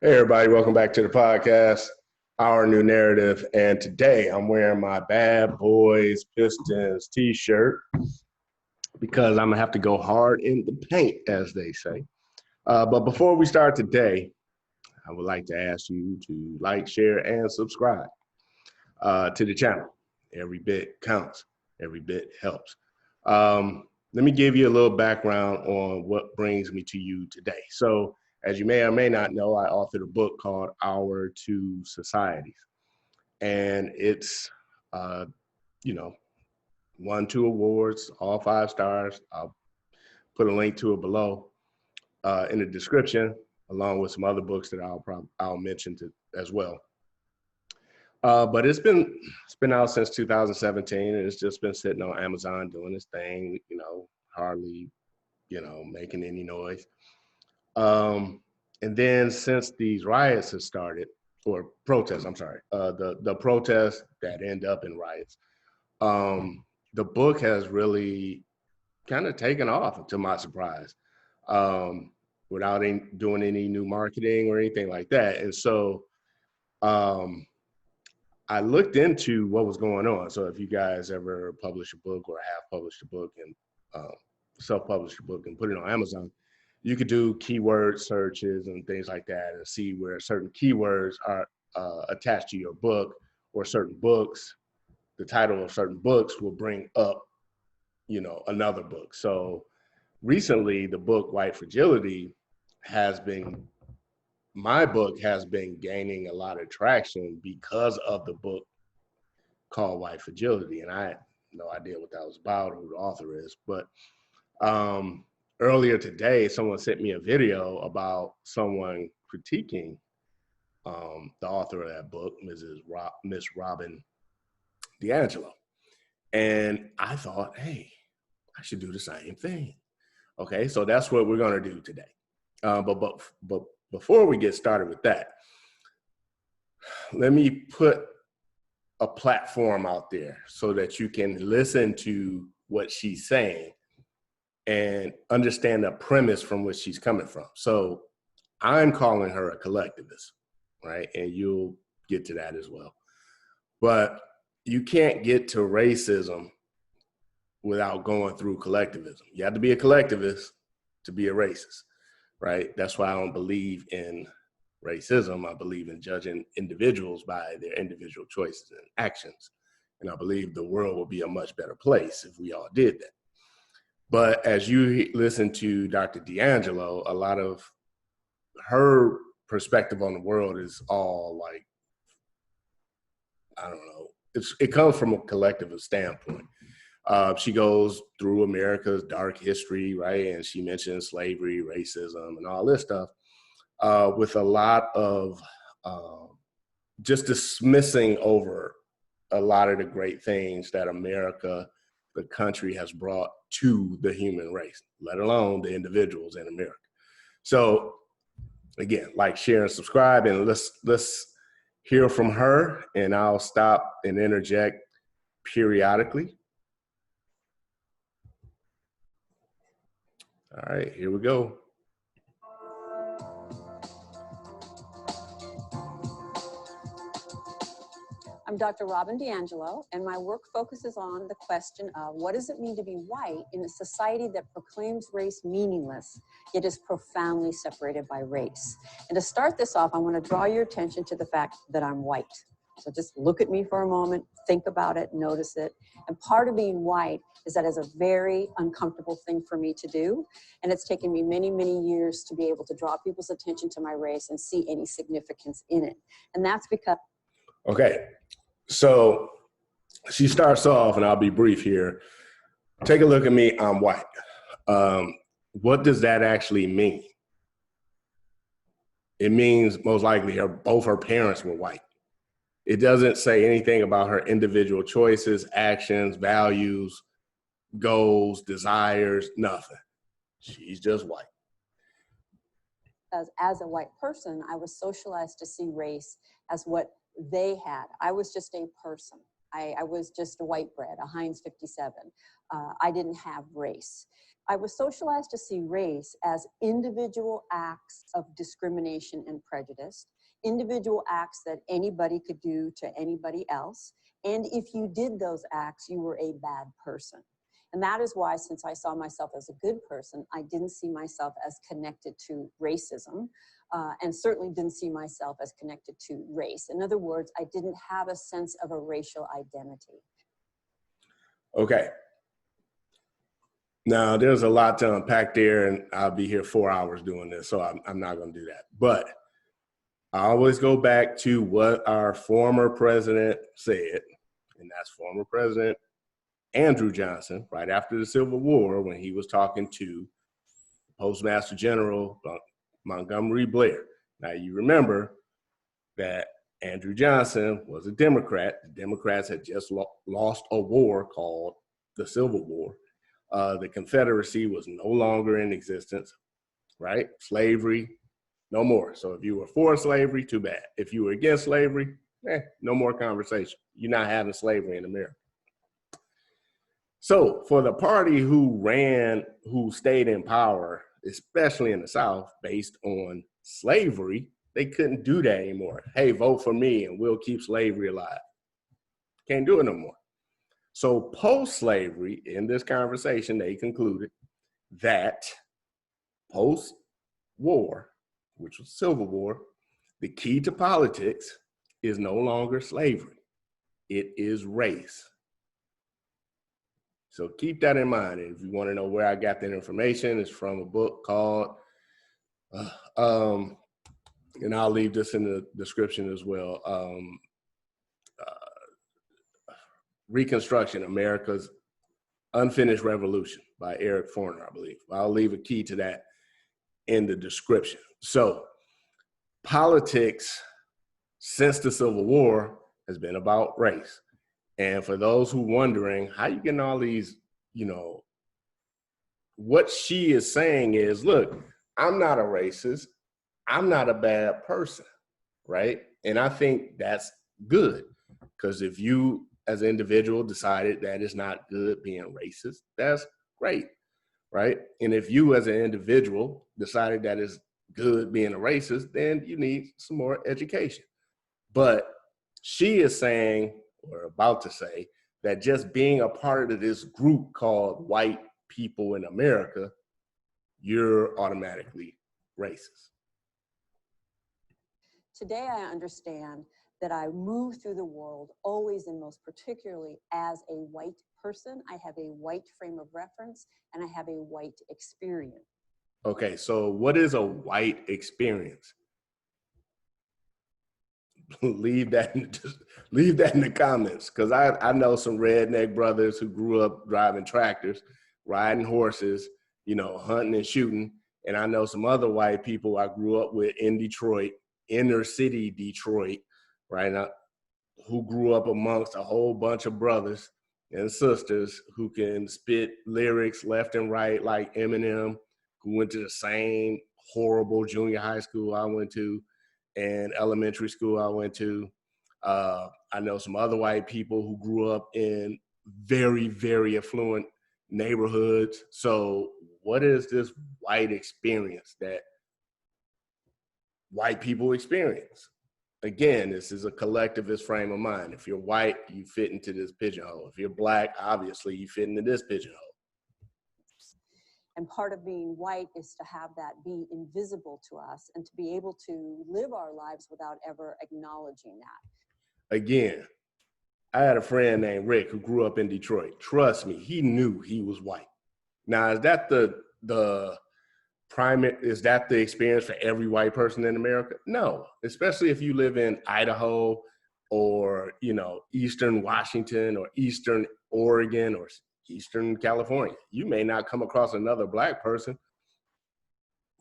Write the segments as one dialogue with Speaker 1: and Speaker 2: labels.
Speaker 1: Hey everybody, welcome back to the podcast, Our New Narrative. And today I'm wearing my Bad Boys Pistons t-shirt because I'm gonna have to go hard in the paint, as they say. But before we start today, I would like to ask you to like, share, and subscribe to the channel. Every bit counts, every bit helps. Let me give you a little background on what brings me to you today. So, as you may or may not know, I authored a book called Our Two Societies. And it's, won 2 awards, all 5 stars. I'll put a link to it below in the description, along with some other books that I'll mention as well. But it's been out since 2017, and it's just been sitting on Amazon doing its thing, hardly, making any noise. And then since these riots have started, or protests, I'm sorry, the protests that end up in riots, the book has really kind of taken off, to my surprise, without doing any new marketing or anything like that. And so I looked into what was going on. So if you guys ever publish a book or have published a book and self-published a book and put it on Amazon, you could do keyword searches and things like that and see where certain keywords are attached to your book, or certain books, the title of certain books will bring up, another book. So recently the book White Fragility my book has been gaining a lot of traction because of the book called White Fragility. And I had no idea what that was about or who the author is, but earlier today, someone sent me a video about someone critiquing the author of that book, Miss Robyn D'angelo. And I thought, hey, I should do the same thing. Okay, so that's what we're gonna do today. But before we get started with that, let me put a platform out there so that you can listen to what she's saying and understand the premise from which she's coming from. So I'm calling her a collectivist, right? And you'll get to that as well. But you can't get to racism without going through collectivism. You have to be a collectivist to be a racist, right? That's why I don't believe in racism. I believe in judging individuals by their individual choices and actions. And I believe the world will be a much better place if we all did that. But as you listen to Dr. D'Angelo, a lot of her perspective on the world is all like, I don't know, it comes from a collectivist standpoint. She goes through America's dark history, right? And she mentions slavery, racism, and all this stuff with a lot of just dismissing over a lot of the great things that America, the country, has brought to the human race, let alone the individuals in America. So again, like, share, and subscribe, and let's hear from her, and I'll stop and interject periodically. All right, here we go.
Speaker 2: I'm Dr. Robyn D'angelo, and my work focuses on the question of what does it mean to be white in a society that proclaims race meaningless, yet is profoundly separated by race. And to start this off, I want to draw your attention to the fact that I'm white. So just look at me for a moment, think about it, notice it. And part of being white is that it's a very uncomfortable thing for me to do. And it's taken me many, many years to be able to draw people's attention to my race and see any significance in it. And that's because...
Speaker 1: Okay, so she starts off, and I'll be brief here. Take a look at me, I'm white. What does that actually mean? It means most likely both her parents were white. It doesn't say anything about her individual choices, actions, values, goals, desires, nothing. She's just white.
Speaker 2: As a white person, I was socialized to see race as what they had. I was just a person. I was just a white bread, a Heinz 57. I didn't have race. I was socialized to see race as individual acts of discrimination and prejudice, individual acts that anybody could do to anybody else. And if you did those acts, you were a bad person. And that is why, since I saw myself as a good person, I didn't see myself as connected to racism, and certainly didn't see myself as connected to race. In other words, I didn't have a sense of a racial identity.
Speaker 1: Okay. Now, there's a lot to unpack there, and I'll be here 4 hours doing this, so I'm not going to do that. But I always go back to what our former president said, and that's former President Andrew Johnson, right after the Civil War, when he was talking to Postmaster General Montgomery Blair. Now, you remember that Andrew Johnson was a Democrat. The Democrats had just lost a war called the Civil War. The Confederacy was no longer in existence, right? Slavery, no more. So if you were for slavery, too bad. If you were against slavery, no more conversation. You're not having slavery in America. So for the party who stayed in power, especially in the South, based on slavery, they couldn't do that anymore. Hey, vote for me and we'll keep slavery alive. Can't do it no more. So post-slavery, in this conversation, they concluded that post-war, which was Civil War, the key to politics is no longer slavery. It is race. So keep that in mind. If you want to know where I got that information, it's from a book called, and I'll leave this in the description as well, Reconstruction, America's Unfinished Revolution by Eric Forner, I believe. I'll leave a key to that in the description. So politics since the Civil War has been about race. And for those who wondering, how you getting all these, what she is saying is, look, I'm not a racist. I'm not a bad person, right? And I think that's good, because if you as an individual decided that it's not good being racist, that's great, right? And if you as an individual decided that it's good being a racist, then you need some more education. But she is saying, or about to say, that just being a part of this group called white people in America, you're automatically racist.
Speaker 2: Today, I understand that I move through the world always and most particularly as a white person. I have a white frame of reference and I have a white experience.
Speaker 1: Okay, so what is a white experience? leave that in the comments, because I know some redneck brothers who grew up driving tractors, riding horses, hunting and shooting. And I know some other white people I grew up with in Detroit, inner city Detroit, right now, who grew up amongst a whole bunch of brothers and sisters who can spit lyrics left and right like Eminem, who went to the same horrible junior high school I went to and elementary school I went to. I know some other white people who grew up in very, very affluent neighborhoods. So what is this white experience that white people experience? Again, this is a collectivist frame of mind. If you're white, you fit into this pigeonhole. If you're black, obviously you fit into this pigeonhole.
Speaker 2: And part of being white is to have that be invisible to us and to be able to live our lives without ever acknowledging that.
Speaker 1: Again, I had a friend named Rick who grew up in Detroit. Trust me, he knew he was white. Now, is that the primary, is that the experience for every white person in America? No, especially if you live in Idaho or, Eastern Washington or Eastern Oregon or Eastern California. You may not come across another black person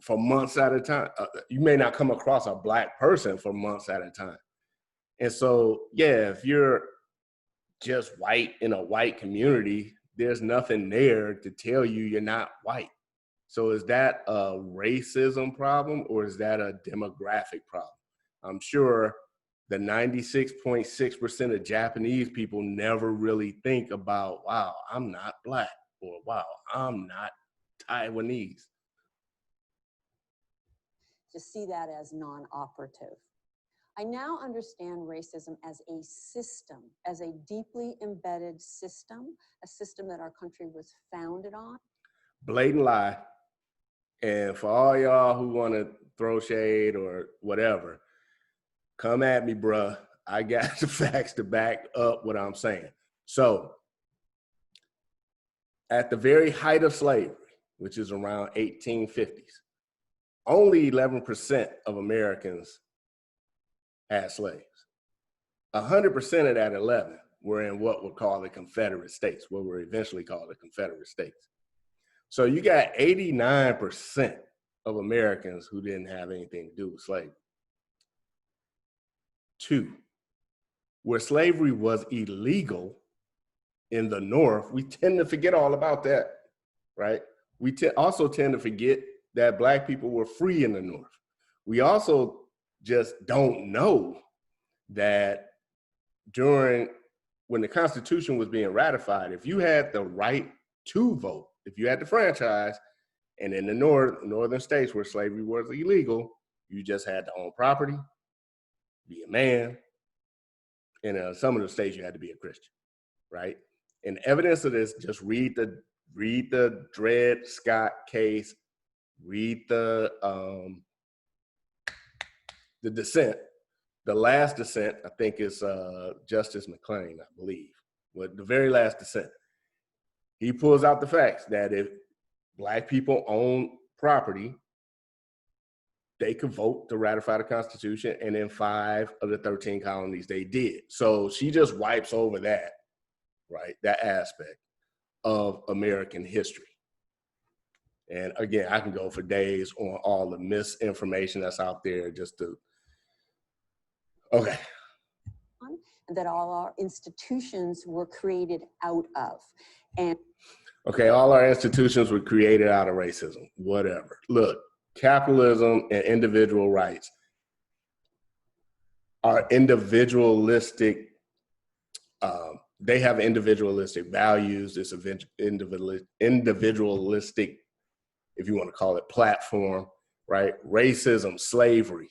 Speaker 1: for months at a time. You may not come across a black person for months at a time. And so, yeah, if you're just white in a white community, there's nothing there to tell you you're not white. So is that a racism problem or is that a demographic problem? I'm sure the 96.6% of Japanese people never really think about, wow, I'm not black, or wow, I'm not Taiwanese.
Speaker 2: To see that as non-operative. I now understand racism as a system, as a deeply embedded system, a system that our country was founded on.
Speaker 1: Blatant lie. And for all y'all who want to throw shade or whatever, come at me, bruh. I got the facts to back up what I'm saying. So, at the very height of slavery, which is around 1850s, only 11% of Americans had slaves. 100% of that 11 were in what were called the Confederate States, what were eventually called the Confederate States. So you got 89% of Americans who didn't have anything to do with slavery. 2, where slavery was illegal in the North, we tend to forget all about that, right? We also tend to forget that Black people were free in the North. We also just don't know that when the Constitution was being ratified, if you had the right to vote, if you had the franchise, and in the northern states where slavery was illegal, you just had to own property, be a man, and in some of the states you had to be a Christian, right? And evidence of this, just read the Dred Scott case, read the dissent. The last dissent, I think, is Justice McClain, I believe. But the very last dissent, he pulls out the facts that if Black people own property, they could vote to ratify the Constitution, and in 5 of the 13 colonies they did. So she just wipes over that, right? That aspect of American history. And again, I can go for days on all the misinformation that's out there just to, okay.
Speaker 2: That all our institutions were created out of. And
Speaker 1: okay, all our institutions were created out of racism, whatever. Look, capitalism and individual rights are individualistic. They have individualistic values. It's individualistic, if you want to call it, platform, right? Racism, slavery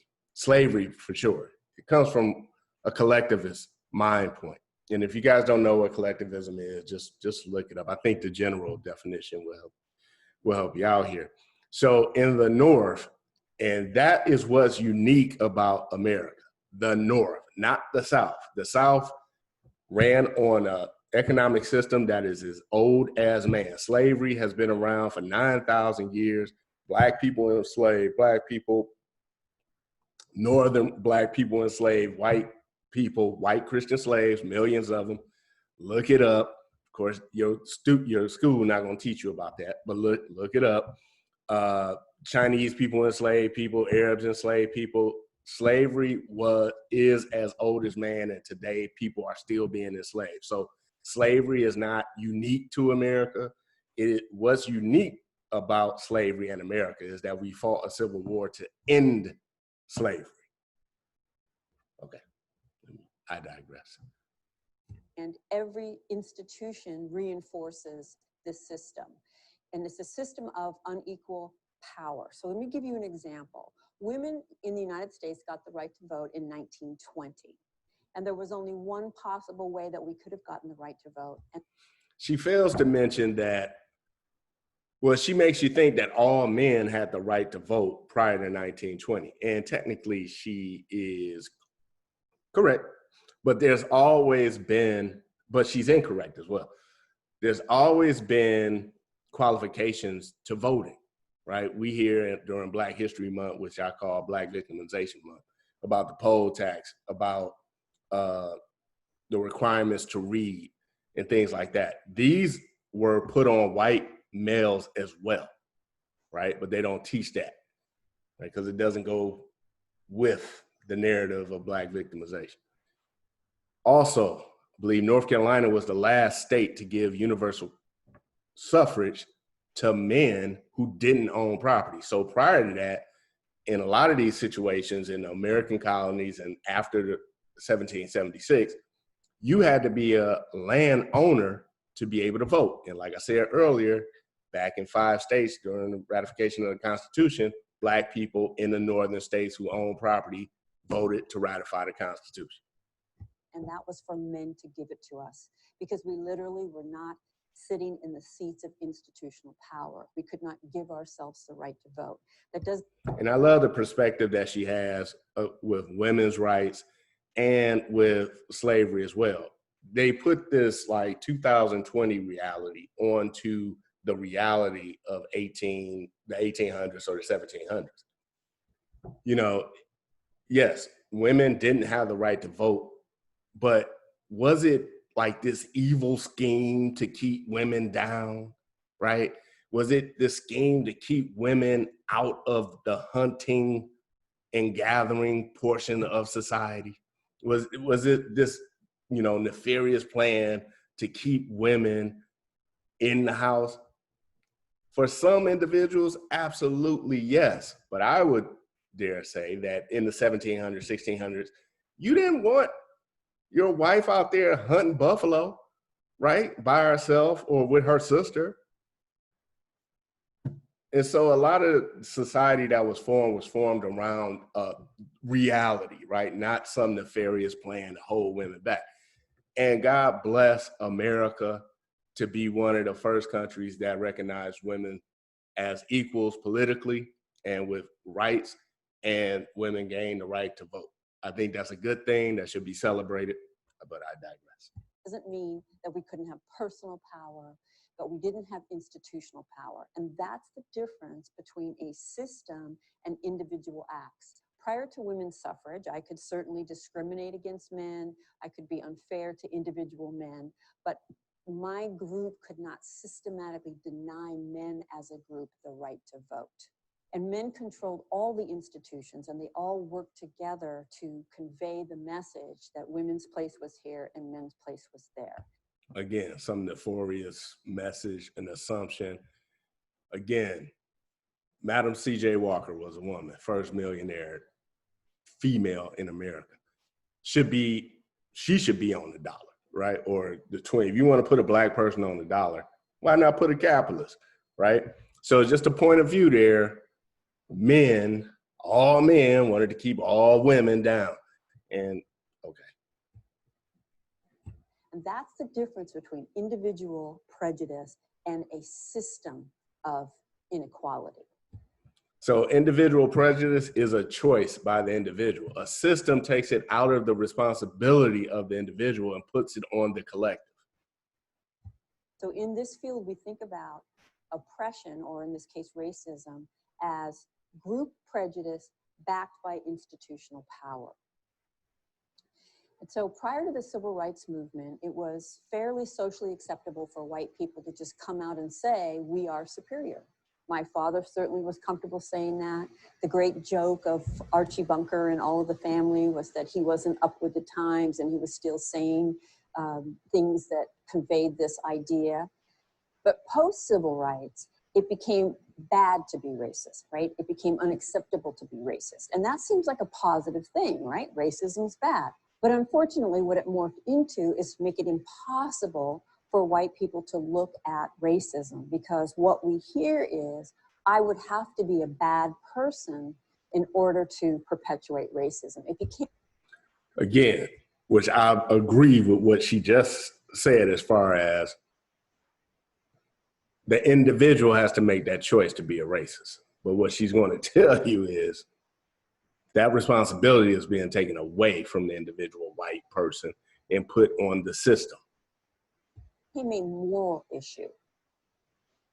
Speaker 1: for sure. It comes from a collectivist mind point. And if you guys don't know what collectivism is, just look it up. I think the general definition will help you out here. So in the North, and that is what's unique about America, the North, not the South. The South ran on an economic system that is as old as man. Slavery has been around for 9,000 years. Black people enslaved, Black people, Northern Black people enslaved, white people, white Christian slaves, millions of them. Look it up. Of course, your school not going to teach you about that, but look it up. Chinese people enslaved people, Arabs enslaved people. Slavery is as old as man, and today people are still being enslaved. So slavery is not unique to America. What's unique about slavery in America is that we fought a civil war to end slavery. Okay, I digress.
Speaker 2: And every institution reinforces this system. And it's a system of unequal power. So let me give you an example. Women in the United States got the right to vote in 1920. And there was only one possible way that we could have gotten the right to vote. And
Speaker 1: she fails to mention that, well, she makes you think that all men had the right to vote prior to 1920. And technically she is correct, but there's always been, but she's incorrect as well. There's always been qualifications to voting, right? We hear during Black History Month, which I call Black Victimization Month, about the poll tax, about the requirements to read and things like that. These were put on white males as well, right? But they don't teach that, right? Because it doesn't go with the narrative of Black victimization. Also, I believe North Carolina was the last state to give universal suffrage to men who didn't own property. So prior to that, in a lot of these situations in the American colonies and after 1776, you had to be a landowner to be able to vote. And like I said earlier, back in 5 states during the ratification of the Constitution, Black people in the northern states who own property voted to ratify the Constitution.
Speaker 2: And that was for men to give it to us, because we literally were not sitting in the seats of institutional power. We could not give ourselves the right to vote. That does.
Speaker 1: And I love the perspective that she has with women's rights and with slavery as well. They put this like 2020 reality onto the reality of the 1800s or the 1700s. You know, yes, women didn't have the right to vote, but was it like this evil scheme to keep women down, right? Was it this scheme to keep women out of the hunting and gathering portion of society? Was it this, you know, nefarious plan to keep women in the house? For some individuals, absolutely yes. But I would dare say that in the 1700s, 1600s, you didn't want your wife out there hunting buffalo, right? By herself or with her sister. And so a lot of society that was formed around reality, right? Not some nefarious plan to hold women back. And God bless America to be one of the first countries that recognized women as equals politically and with rights, and women gained the right to vote. I think that's a good thing that should be celebrated, but I digress.
Speaker 2: Doesn't mean that we couldn't have personal power, but we didn't have institutional power. And that's the difference between a system and individual acts. Prior to women's suffrage, I could certainly discriminate against men. I could be unfair to individual men, but my group could not systematically deny men as a group the right to vote. And men controlled all the institutions, and they all worked together to convey the message that women's place was here and men's place was there.
Speaker 1: Again, some nefarious message and assumption. Again, Madam C.J. Walker was a woman, first millionaire female in America. She should be on the dollar, right? Or the 20. If you want to put a Black person on the dollar, why not put a capitalist, right? So it's just a point of view there. All men wanted to keep all women down. And okay.
Speaker 2: And that's the difference between individual prejudice and a system of inequality.
Speaker 1: So individual prejudice is a choice by the individual. A system takes it out of the responsibility of the individual and puts it on the collective.
Speaker 2: So in this field, we think about oppression, or in this case, racism, as group prejudice backed by institutional power. And so prior to the civil rights movement, it was fairly socially acceptable for white people to just come out and say, we are superior. My father certainly was comfortable saying that. The great joke of Archie Bunker and all of the family was that he wasn't up with the times and he was still saying things that conveyed this idea. But post-civil rights, it became bad to be racist, right? It became unacceptable to be racist. And that seems like a positive thing, right? Racism's bad. But unfortunately, what it morphed into is to make it impossible for white people to look at racism, because what we hear is, I would have to be a bad person in order to perpetuate racism. It became—
Speaker 1: Again, which I agree with what she just said, as far as the individual has to make that choice to be a racist. But what she's going to tell you is that responsibility is being taken away from the individual white person and put on the system.
Speaker 2: Became a moral issue.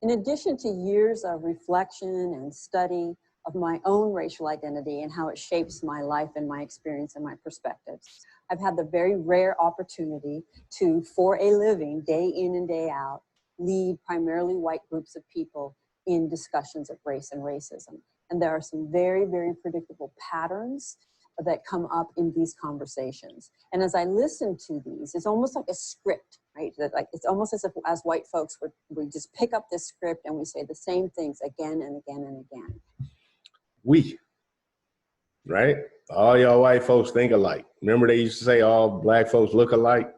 Speaker 2: In addition to years of reflection and study of my own racial identity and how it shapes my life and my experience and my perspectives, I've had the very rare opportunity to, for a living, day in and day out, lead primarily white groups of people in discussions of race and racism. And there are some very, very predictable patterns that come up in these conversations. And as I listen to these, it's almost like a script, right? That, like, it's almost as if, as white folks, we just pick up this script and we say the same things again and again and again.
Speaker 1: We, right? All y'all white folks think alike. Remember they used to say all Black folks look alike?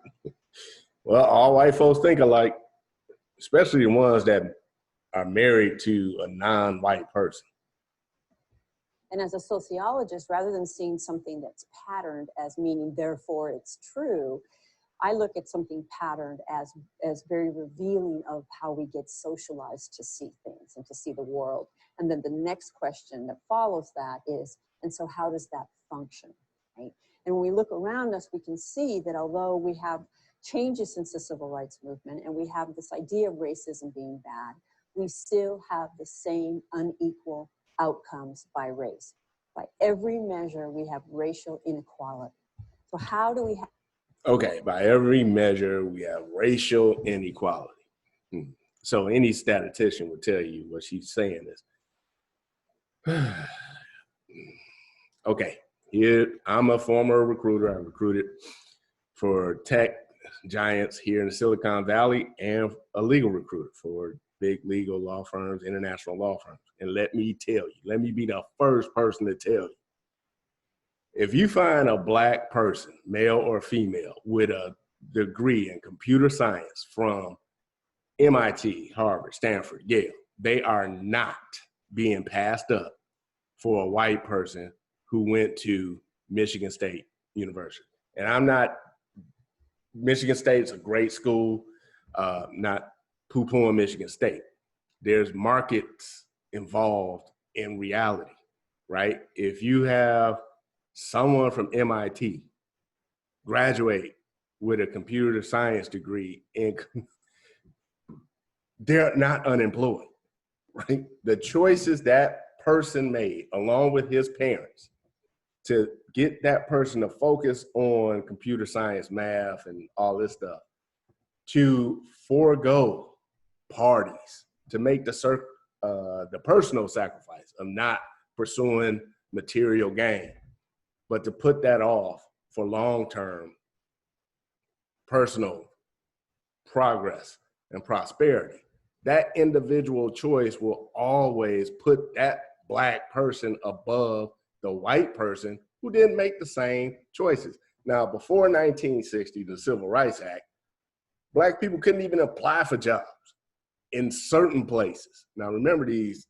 Speaker 1: Well, all white folks think alike, especially the ones that are married to a non-white person.
Speaker 2: And as a sociologist, rather than seeing something that's patterned as meaning therefore it's true, I look at something patterned as very revealing of how we get socialized to see things and to see the world. And then the next question that follows that is, and so how does that function, right? And when we look around us, we can see that although we have changes since the civil rights movement and we have this idea of racism being bad, we still have the same unequal outcomes by race. By every measure, we have racial inequality. So how do we have...
Speaker 1: Okay, by every measure, we have racial inequality. So any statistician would tell you what she's saying is, okay, here, I'm a former recruiter. I recruited for tech giants here in the Silicon Valley and a legal recruiter for big legal law firms, international law firms. And let me tell you, let me be the first person to tell you, if you find a Black person, male or female, with a degree in computer science from MIT, Harvard, Stanford, Yale, they are not being passed up for a white person who went to Michigan State University. And I'm not, Michigan State's a great school, not poo-pooing Michigan State. There's markets involved in reality, right? If you have someone from MIT graduate with a computer science degree and they're not unemployed, right? The choices that person made along with his parents to get that person to focus on computer science, math, and all this stuff, to forego parties, to make the personal sacrifice of not pursuing material gain, but to put that off for long-term personal progress and prosperity. That individual choice will always put that Black person above the white person who didn't make the same choices. Now, before 1960, the Civil Rights Act, Black people couldn't even apply for jobs in certain places. Now, remember these,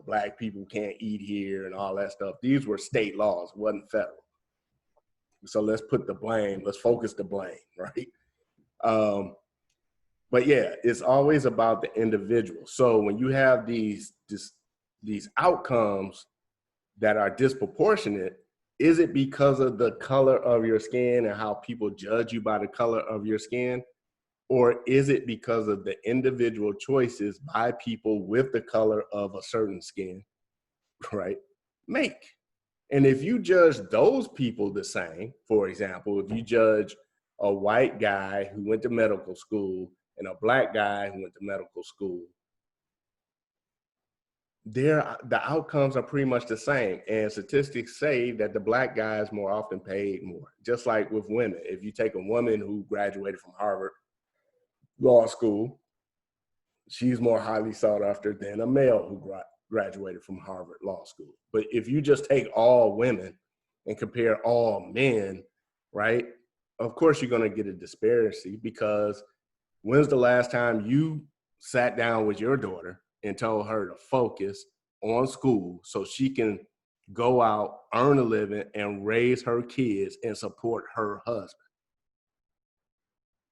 Speaker 1: Black people can't eat here and all that stuff. These were state laws, it wasn't federal. So let's focus the blame, right? But yeah, it's always about the individual. So when you have these outcomes that are disproportionate, is it because of the color of your skin and how people judge you by the color of your skin? Or is it because of the individual choices by people with the color of a certain skin, right, make? And if you judge those people the same, for example, if you judge a white guy who went to medical school and a Black guy who went to medical school, the outcomes are pretty much the same. And statistics say that the Black guy is more often paid more. Just like with women, if you take a woman who graduated from Harvard Law School, she's more highly sought after than a male who graduated from Harvard Law School. But if you just take all women and compare all men, right, of course you're going to get a disparity, because when's the last time you sat down with your daughter and told her to focus on school so she can go out, earn a living, and raise her kids and support her husband?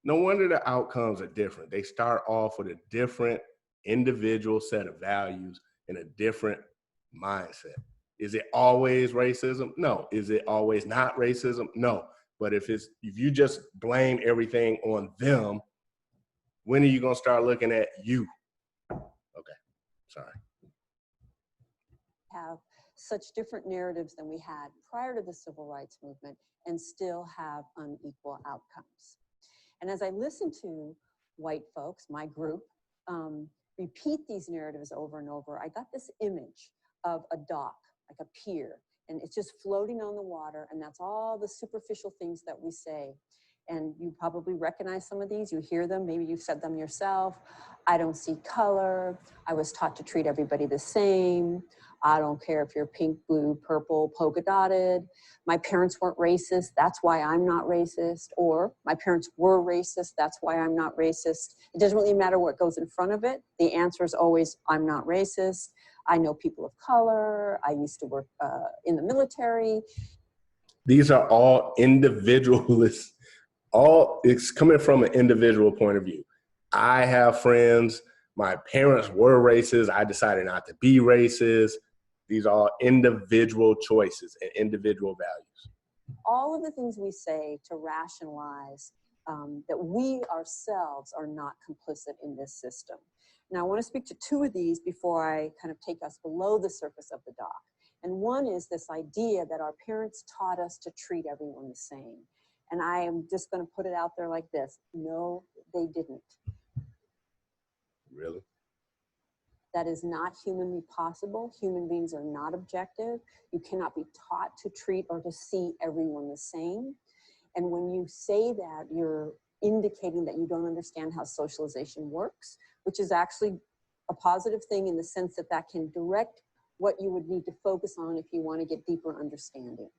Speaker 1: No wonder the outcomes are different. They start off with a different individual set of values and a different mindset. Is it always racism? No. Is it always not racism? No. But if you just blame everything on them, when are you going to start looking at you? Okay, sorry.
Speaker 2: Have such different narratives than we had prior to the civil rights movement and still have unequal outcomes. And as I listen to white folks, my group, repeat these narratives over and over, I got this image of a dock, like a pier, and it's just floating on the water, and that's all the superficial things that we say. And you probably recognize some of these, you hear them, maybe you've said them yourself. I don't see color. I was taught to treat everybody the same. I don't care if you're pink, blue, purple, polka dotted. My parents weren't racist, that's why I'm not racist. Or my parents were racist, that's why I'm not racist. It doesn't really matter what goes in front of it. The answer is always, I'm not racist. I know people of color. I used to work in the military.
Speaker 1: These are all individualists. It's coming from an individual point of view. I have friends. My parents were racist. I decided not to be racist. These are all individual choices and individual values.
Speaker 2: All of the things we say to rationalize that we ourselves are not complicit in this system. Now, I want to speak to two of these before I kind of take us below the surface of the dock. And one is this idea that our parents taught us to treat everyone the same. And I am just going to put it out there like this. No, they didn't.
Speaker 1: Really?
Speaker 2: That is not humanly possible. Human beings are not objective. You cannot be taught to treat or to see everyone the same. And when you say that, you're indicating that you don't understand how socialization works, which is actually a positive thing in the sense that that can direct what you would need to focus on if you want to get deeper understanding.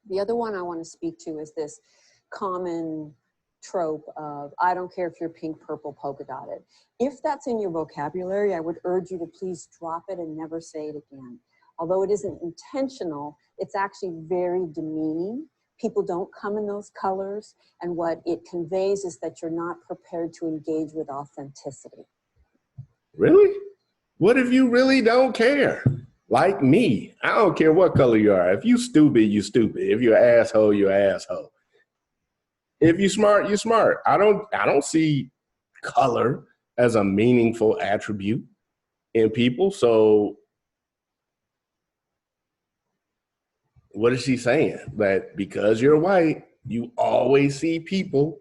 Speaker 2: The other one I want to speak to is this common trope of, I don't care if you're pink, purple, polka dotted. If that's in your vocabulary, I would urge you to please drop it and never say it again. Although it isn't intentional, it's actually very demeaning. People don't come in those colors, and what it conveys is that you're not prepared to engage with authenticity.
Speaker 1: Really? What if you really don't care? Like me, I don't care what color you are. If you stupid, you stupid. If you're an asshole, you're an asshole. If you smart, you're smart. I don't see color as a meaningful attribute in people. So what is she saying? That because you're white, you always see people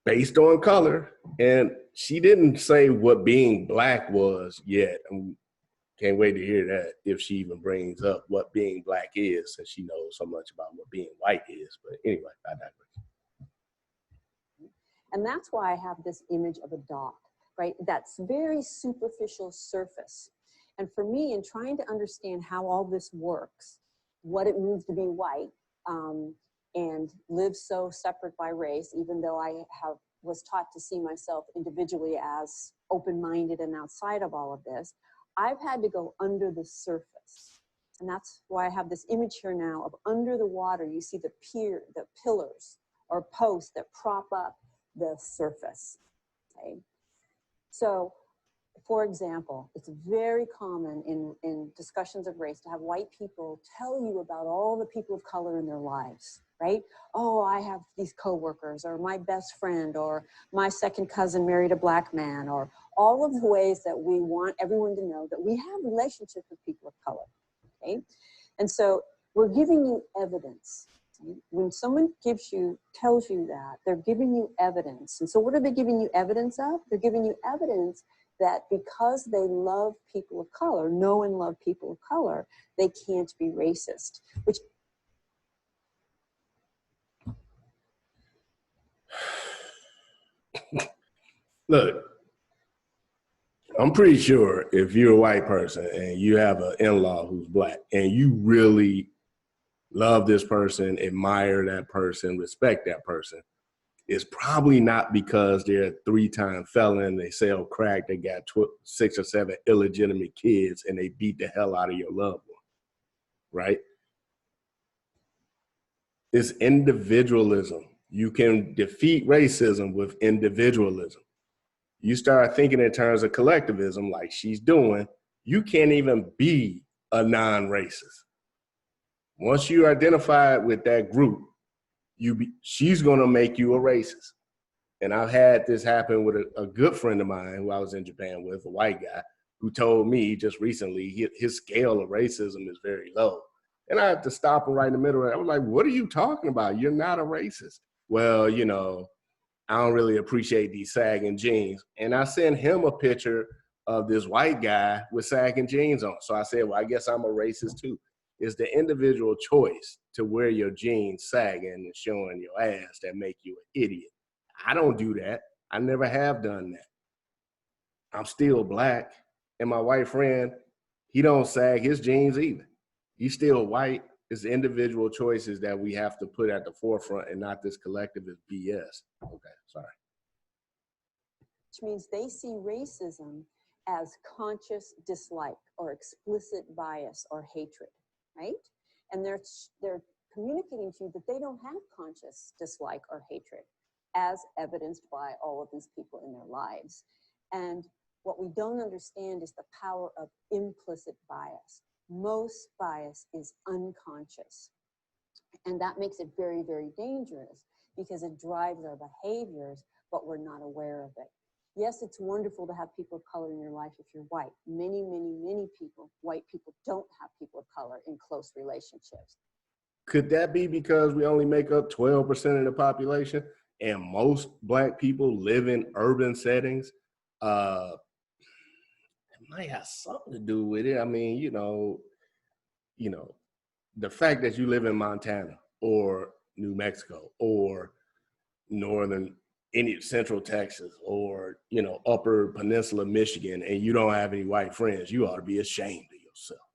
Speaker 1: based on color. And she didn't say what being black was yet. Can't wait to hear that if she even brings up what being black is, since she knows so much about what being white is. But anyway, I digress.
Speaker 2: And that's why I have this image of a dock, right? That's very superficial surface. And for me, in trying to understand how all this works, what it means to be white, and live so separate by race, even though I was taught to see myself individually as open-minded and outside of all of this, I've had to go under the surface. And that's why I have this image here now of under the water. You see the pillars or posts that prop up the surface, okay? So, for example, it's very common in discussions of race to have white people tell you about all the people of color in their lives, right? Oh, I have these coworkers, or my best friend, or my second cousin married a black man, or all of the ways that we want everyone to know that we have relationships with people of color, okay? And so we're giving you evidence. When someone tells you that, they're giving you evidence. And so what are they giving you evidence of? They're giving you evidence that because they love people of color, know and love people of color, they can't be racist. Which
Speaker 1: Look, I'm pretty sure if you're a white person and you have an in-law who's black and you really love this person, admire that person, respect that person, it's probably not because they're a 3-time felon, they sell crack, they got 6 or 7 illegitimate kids, and they beat the hell out of your loved one, right? It's individualism. You can defeat racism with individualism. You start thinking in terms of collectivism, like she's doing, you can't even be a non-racist. Once you identify with that group, she's gonna make you a racist. And I've had this happen with a good friend of mine who I was in Japan with, a white guy, who told me just recently his scale of racism is very low. And I had to stop him right in the middle of it. I was like, what are you talking about? You're not a racist. Well, you know, I don't really appreciate these sagging jeans. And I sent him a picture of this white guy with sagging jeans on. So I said, well, I guess I'm a racist too. It's the individual choice to wear your jeans sagging and showing your ass that make you an idiot. I don't do that. I never have done that. I'm still black. And my white friend, He don't sag his jeans either. He's still white. It's individual choices that we have to put at the forefront and not this collectivist BS. Okay, sorry.
Speaker 2: Which means they see racism as conscious dislike or explicit bias or hatred, right? And they're communicating to you that they don't have conscious dislike or hatred, as evidenced by all of these people in their lives. And what we don't understand is the power of implicit bias. Most bias is unconscious. And that makes it very, very dangerous because it drives our behaviors, but we're not aware of it. Yes, it's wonderful to have people of color in your life if you're white. Many, many, many people, white people, don't have people of color in close relationships.
Speaker 1: Could that be because we only make up 12% of the population and most Black people live in urban settings? It might have something to do with it. I mean, you know, the fact that you live in Montana or New Mexico or central Texas or, upper peninsula Michigan, and you don't have any white friends, you ought to be ashamed of yourself.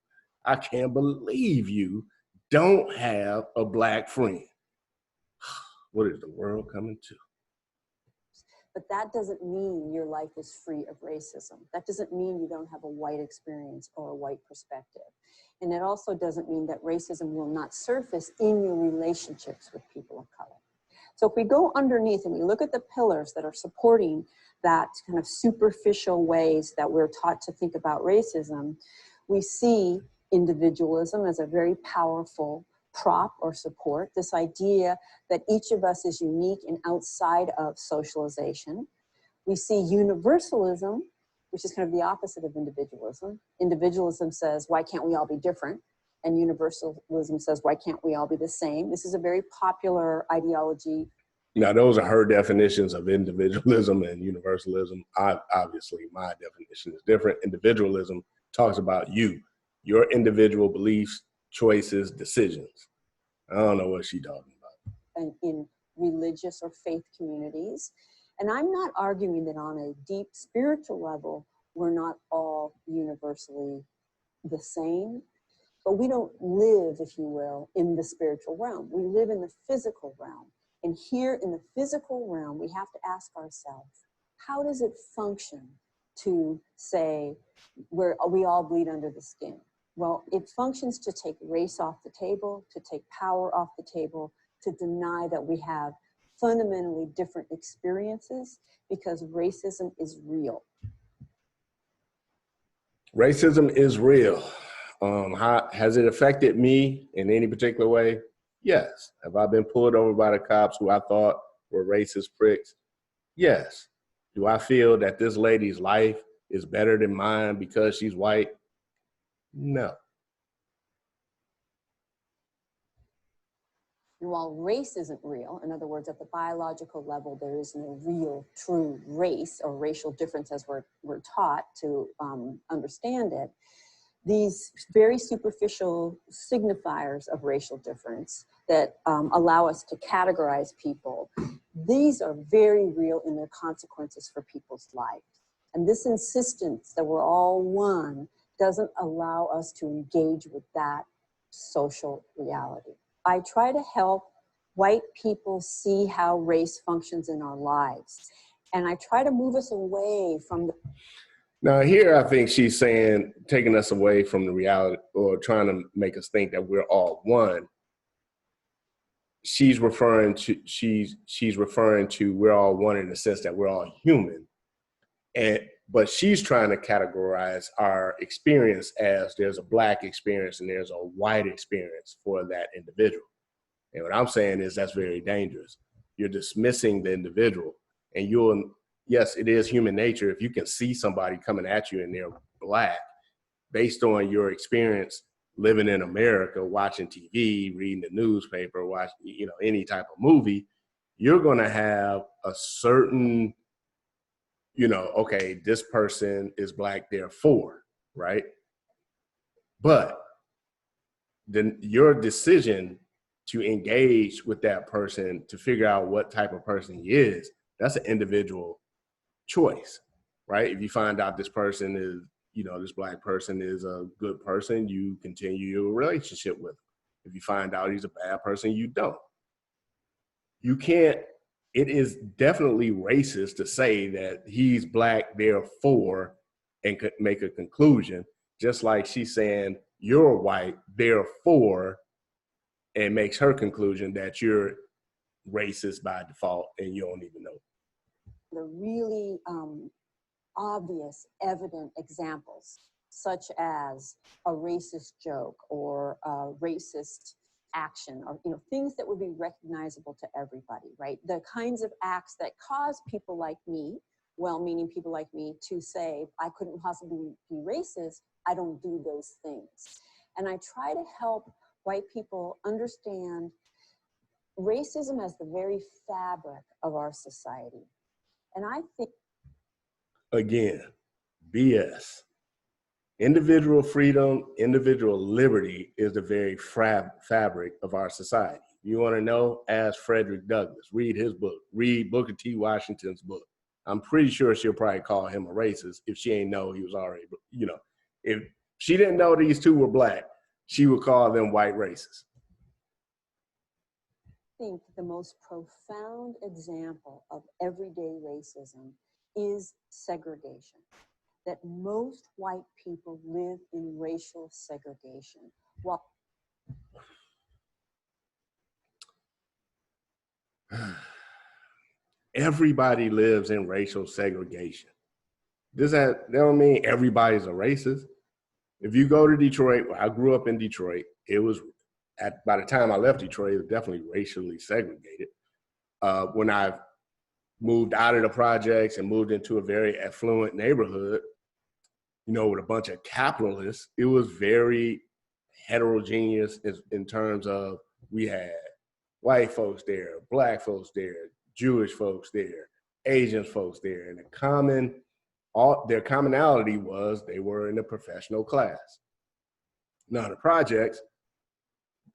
Speaker 1: I can't believe you don't have a Black friend. What is the world coming to?
Speaker 2: But that doesn't mean your life is free of racism. That doesn't mean you don't have a white experience or a white perspective. And it also doesn't mean that racism will not surface in your relationships with people of color. So if we go underneath and we look at the pillars that are supporting that kind of superficial ways that we're taught to think about racism, we see individualism as a very powerful prop or support, this idea that each of us is unique and outside of socialization. We see universalism, which is kind of the opposite of individualism. Individualism says, why can't we all be different? And universalism says, why can't we all be the same? This is a very popular ideology.
Speaker 1: Now, those are her definitions of individualism and universalism. Obviously, my definition is different. Individualism talks about your individual beliefs, choices, decisions. I don't know what she's talking about.
Speaker 2: And in religious or faith communities. And I'm not arguing that on a deep spiritual level, we're not all universally the same, but we don't live, if you will, in the spiritual realm. We live in the physical realm. And here in the physical realm, we have to ask ourselves, how does it function to say we all bleed under the skin? Well, it functions to take race off the table, to take power off the table, to deny that we have fundamentally different experiences, because racism is real.
Speaker 1: Racism is real. Has it affected me in any particular way? Yes. Have I been pulled over by the cops who I thought were racist pricks? Yes. Do I feel that this lady's life is better than mine because she's white? No.
Speaker 2: And while race isn't real, in other words, at the biological level, there is no real, true race or racial difference as we're taught to understand it, these very superficial signifiers of racial difference that allow us to categorize people, these are very real in their consequences for people's lives. And this insistence that we're all one doesn't allow us to engage with that social reality. I try to help white people see how race functions in our lives. And I try to move us away from the...
Speaker 1: Now here, I think she's saying, taking us away from the reality or trying to make us think that we're all one. She's referring to we're all one in the sense that we're all human. But she's trying to categorize our experience as there's a Black experience and there's a white experience for that individual. And what I'm saying is that's very dangerous. You're dismissing the individual, and yes, it is human nature. If you can see somebody coming at you and they're Black, based on your experience living in America, watching TV, reading the newspaper, watching, any type of movie, you're going to have a certain, okay, this person is Black, therefore, right? But then your decision to engage with that person to figure out what type of person he is, that's an individual choice, right? If you find out this person is you know, this black person is a good person, you continue your relationship with him. If you find out he's a bad person, you don't. You can't, it is definitely racist to say that he's black, therefore, and could make a conclusion, just like she's saying you're white, therefore, and makes her conclusion that you're racist by default and you don't even know.
Speaker 2: The really obvious, evident examples, such as a racist joke or a racist action, or things that would be recognizable to everybody, right? The kinds of acts that cause people like me, well-meaning people like me, to say, I couldn't possibly be racist, I don't do those things. And I try to help white people understand racism as the very fabric of our society. And I think,
Speaker 1: again, BS. Individual freedom, individual liberty is the very fabric of our society. You want to know? Ask Frederick Douglass. Read his book. Read Booker T. Washington's book. I'm pretty sure she'll probably call him a racist if she ain't know he was already, if she didn't know these two were black, she would call them white racists.
Speaker 2: I think the most profound example of everyday racism is segregation. That most white people live in racial segregation. While
Speaker 1: everybody lives in racial segregation. That don't mean everybody's a racist. If you go to Detroit, I grew up in Detroit, it was, by the time I left Detroit, it was definitely racially segregated. When I moved out of the projects and moved into a very affluent neighborhood, with a bunch of capitalists, it was very heterogeneous in terms of we had white folks there, black folks there, Jewish folks there, Asian folks there, and their commonality was they were in the professional class. Now the projects,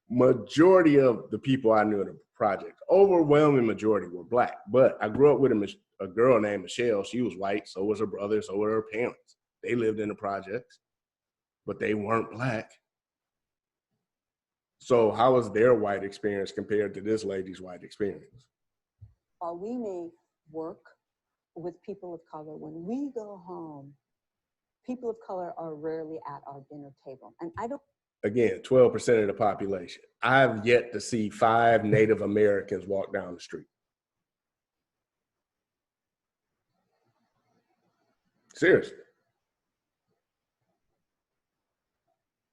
Speaker 1: majority of the people I knew in the projects, overwhelming majority were black, but I grew up with a girl named Michelle. She was white, so was her brother, so were her parents. They lived in the projects, but they weren't black. So how was their white experience compared to this lady's white experience?
Speaker 2: While we may work with people of color, when we go home, people of color are rarely at our dinner table. And
Speaker 1: Again, 12% of the population. I've yet to see 5 Native Americans walk down the street. Seriously.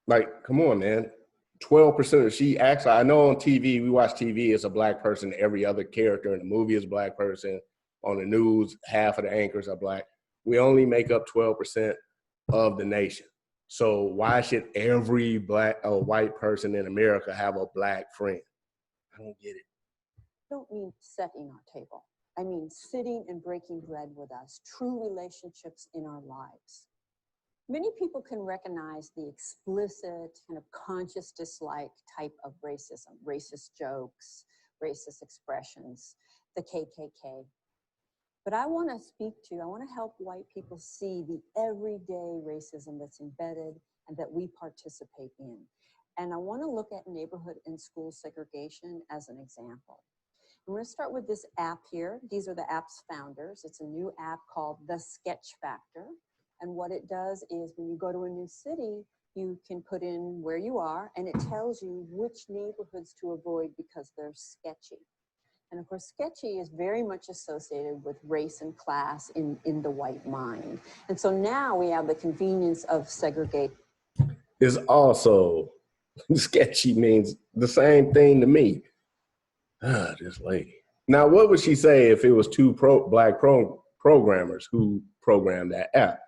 Speaker 1: Like, come on, man. 12% of she actually, I know on TV, we watch TV, it's a black person. Every other character in the movie is a black person. On the news, half of the anchors are black. We only make up 12% of the nation. So why should every white person in America have a black friend? I don't get it.
Speaker 2: I don't mean setting our table. I mean sitting and breaking bread with us, true relationships in our lives. Many people can recognize the explicit kind of conscious dislike type of racism, racist jokes, racist expressions, the KKK. But I want to help white people see the everyday racism that's embedded and that we participate in. And I want to look at neighborhood and school segregation as an example. I'm going to start with this app here. These are the app's founders. It's a new app called The Sketch Factor. And what it does is when you go to a new city, you can put in where you are, and it tells you which neighborhoods to avoid because they're sketchy. And of course, sketchy is very much associated with race and class in the white mind. And so now we have the convenience of segregation.
Speaker 1: Is also, sketchy means the same thing to me. This lady. Now, what would she say if it was 2 black programmers who programmed that app?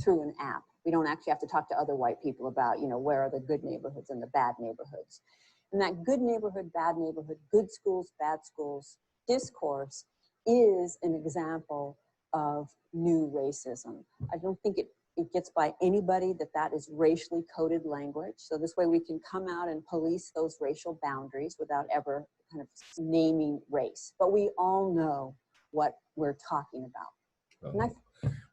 Speaker 2: Through an app. We don't actually have to talk to other white people about, where are the good neighborhoods and the bad neighborhoods. And that good neighborhood, bad neighborhood, good schools, bad schools discourse is an example of new racism. I don't think it gets by anybody that is racially coded language. So this way we can come out and police those racial boundaries without ever kind of naming race. But we all know what we're talking about.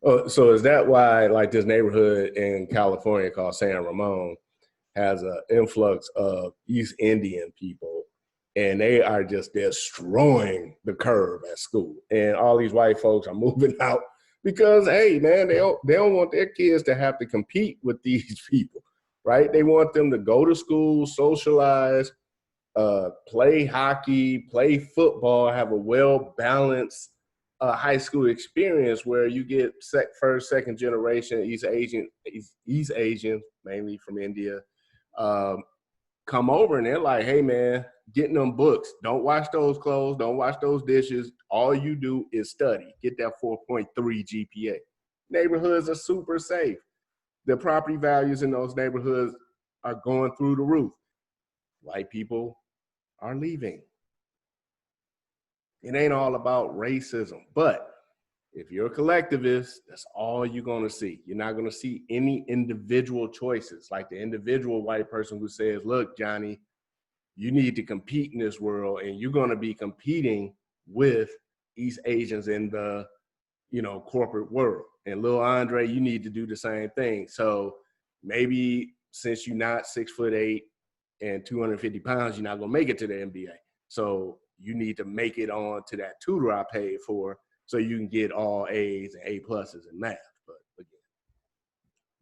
Speaker 1: Oh, so is that why, like, this neighborhood in California called San Ramon has an influx of East Indian people, and they are just destroying the curb at school, and all these white folks are moving out because, hey, man, they don't want their kids to have to compete with these people, right? They want them to go to school, socialize, play hockey, play football, have a well-balanced high school experience where you get first, second generation East Asians, mainly from India, come over, and they're like, hey, man, getting them books. Don't wash those clothes. Don't wash those dishes. All you do is study. Get that 4.3 GPA. Neighborhoods are super safe. The property values in those neighborhoods are going through the roof. White people are leaving. It ain't all about racism, but if you're a collectivist, that's all you're going to see. You're not going to see any individual choices, like the individual white person who says, look, Johnny, you need to compete in this world, and you're going to be competing with East Asians in the, corporate world. And Lil Andre, you need to do the same thing. So maybe since you're not 6'8" and 250 pounds, you're not going to make it to the NBA. So you need to make it on to that tutor I paid for, so you can get all A's and A pluses in math. But again,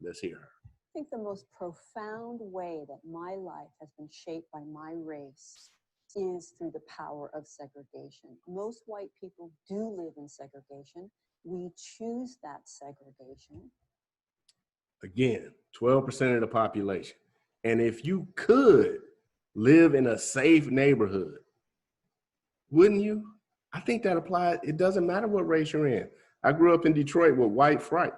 Speaker 1: let's hear her.
Speaker 2: I think the most profound way that my life has been shaped by my race is through the power of segregation. Most white people do live in segregation. We choose that segregation.
Speaker 1: Again, 12% of the population. And if you could live in a safe neighborhood, wouldn't you? I think that applies. It doesn't matter what race you're in. I grew up in Detroit with white flight.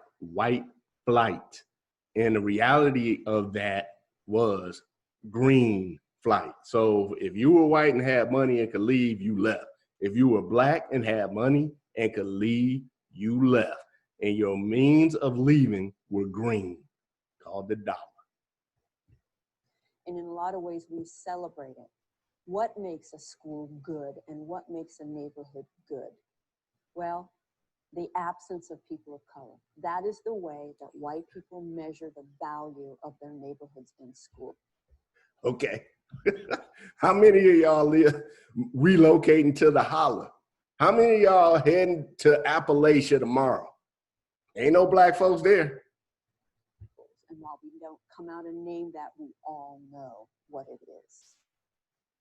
Speaker 1: And the reality of that was green flight. So if you were white and had money and could leave, you left. If you were black and had money and could leave, you left. And your means of leaving were green, called the dollar.
Speaker 2: And in a lot of ways, we celebrate it. What makes a school good and what makes a neighborhood good? Well, the absence of people of color. That is the way that white people measure the value of their neighborhoods in school.
Speaker 1: Okay. How many of y'all relocating to the holler? How many of y'all heading to Appalachia tomorrow? Ain't no black folks there.
Speaker 2: And while we don't come out and name that, we all know what it is.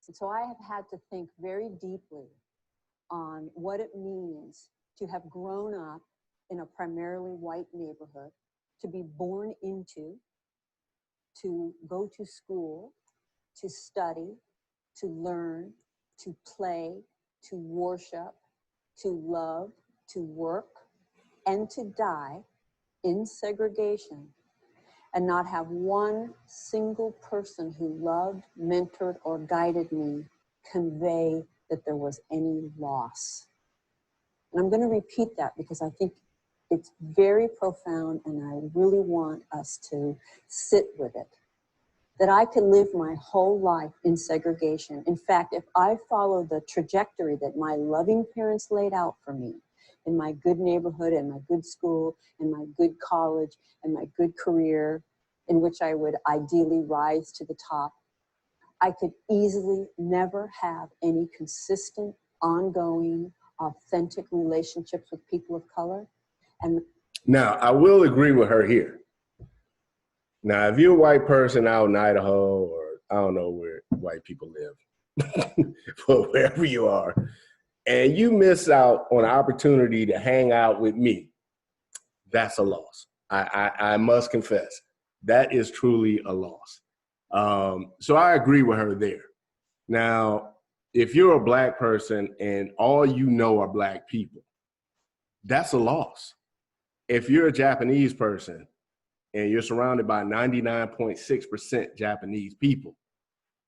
Speaker 2: And so I have had to think very deeply on what it means to have grown up in a primarily white neighborhood, to be born into, to go to school, to study, to learn, to play, to worship, to love, to work, and to die in segregation, and not have one single person who loved, mentored, or guided me convey that there was any loss. And I'm going to repeat that because I think it's very profound, and I really want us to sit with it. That I could live my whole life in segregation. In fact, if I follow the trajectory that my loving parents laid out for me, in my good neighborhood, and my good school, and my good college, and my good career, in which I would ideally rise to the top, I could easily never have any consistent, ongoing, authentic relationships with people of color. And
Speaker 1: now, I will agree with her here. Now, if you're a white person out in Idaho, or I don't know where white people live, but wherever you are, and you miss out on an opportunity to hang out with me, that's a loss. I must confess, that is truly a loss. So I agree with her there. Now, if you're a black person and all you know are black people, that's a loss. If you're a Japanese person and you're surrounded by 99.6% Japanese people,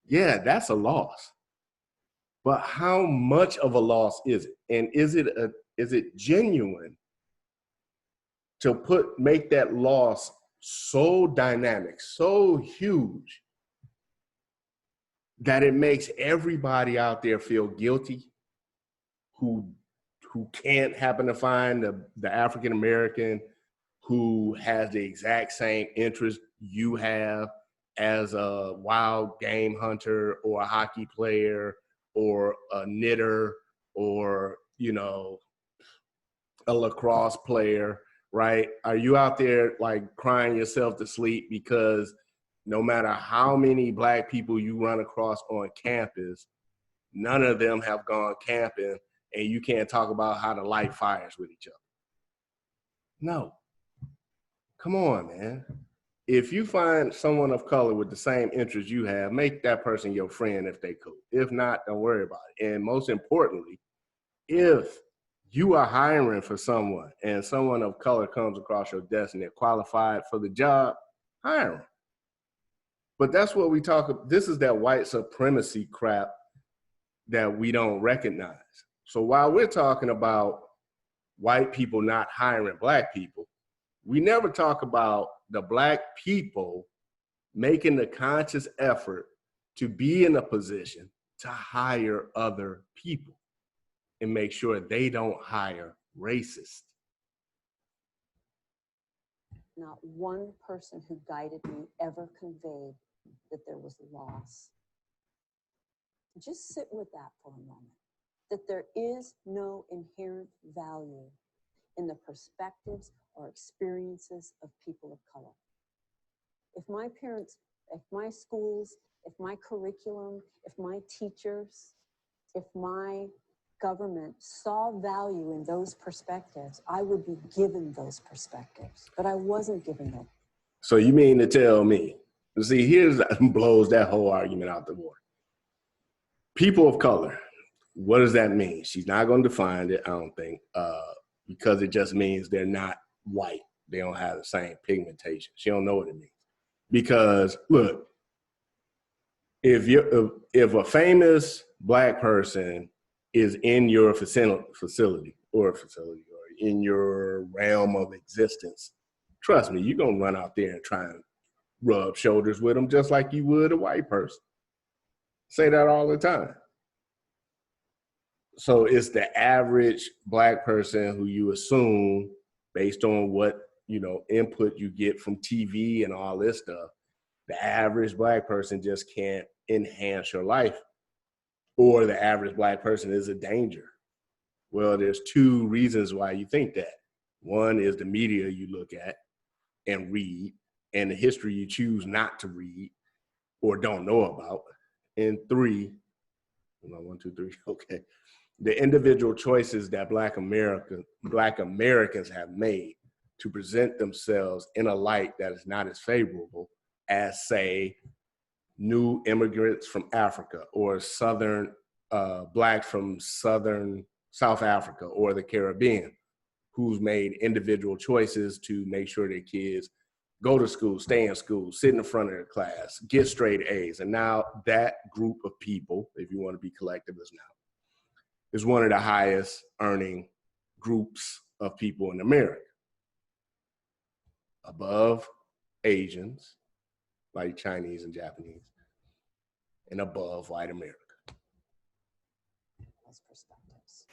Speaker 1: yeah, that's a loss. But how much of a loss is it? And is it genuine to make that loss so dynamic, so huge, that it makes everybody out there feel guilty who can't happen to find the African American who has the exact same interest you have as a wild game hunter or a hockey player or a knitter or, you know, a lacrosse player, right? Are you out there like crying yourself to sleep because no matter how many Black people you run across on campus, none of them have gone camping and you can't talk about how to light fires with each other? No. Come on, man. If you find someone of color with the same interests you have, make that person your friend if they cool. If not, don't worry about it. And most importantly, if you are hiring for someone and someone of color comes across your desk and they're qualified for the job, hire them. But that's what we talk, this is that white supremacy crap that we don't recognize. So while we're talking about white people not hiring Black people, we never talk about the Black people making the conscious effort to be in a position to hire other people and make sure they don't hire racists.
Speaker 2: Not one person who guided me ever conveyed that there was loss. Just sit with that for a moment, that there is no inherent value in the perspectives or experiences of people of color. If my parents, if my schools, if my curriculum, if my teachers, if my government saw value in those perspectives, I would be given those perspectives, but I wasn't given them.
Speaker 1: So you mean to tell me, see, here's blows that whole argument out the water. People of color, what does that mean? She's not going to define it, I don't think, because it just means they're not white. They don't have the same pigmentation. She don't know what it means. Because look, if a famous Black person is in your facility or in your realm of existence, trust me, you're going to run out there and try and rub shoulders with them just like you would a white person. Say that all the time. So it's the average Black person who you assume, based on what, you know, input you get from TV and all this stuff, the average Black person just can't enhance your life, or the average Black person is a danger. Well, there's two reasons why you think that. One is the media you look at and read, and the history you choose not to read or don't know about. And three, one, two, three, okay. The individual choices that Black Americans have made to present themselves in a light that is not as favorable as, say, new immigrants from Africa or Southern Blacks from South Africa or the Caribbean, who's made individual choices to make sure their kids go to school, stay in school, sit in the front of the class, get straight A's. And now that group of people, if you want to be collectivist now, is one of the highest earning groups of people in America, above Asians, like Chinese and Japanese, and above white America.
Speaker 2: Those perspectives.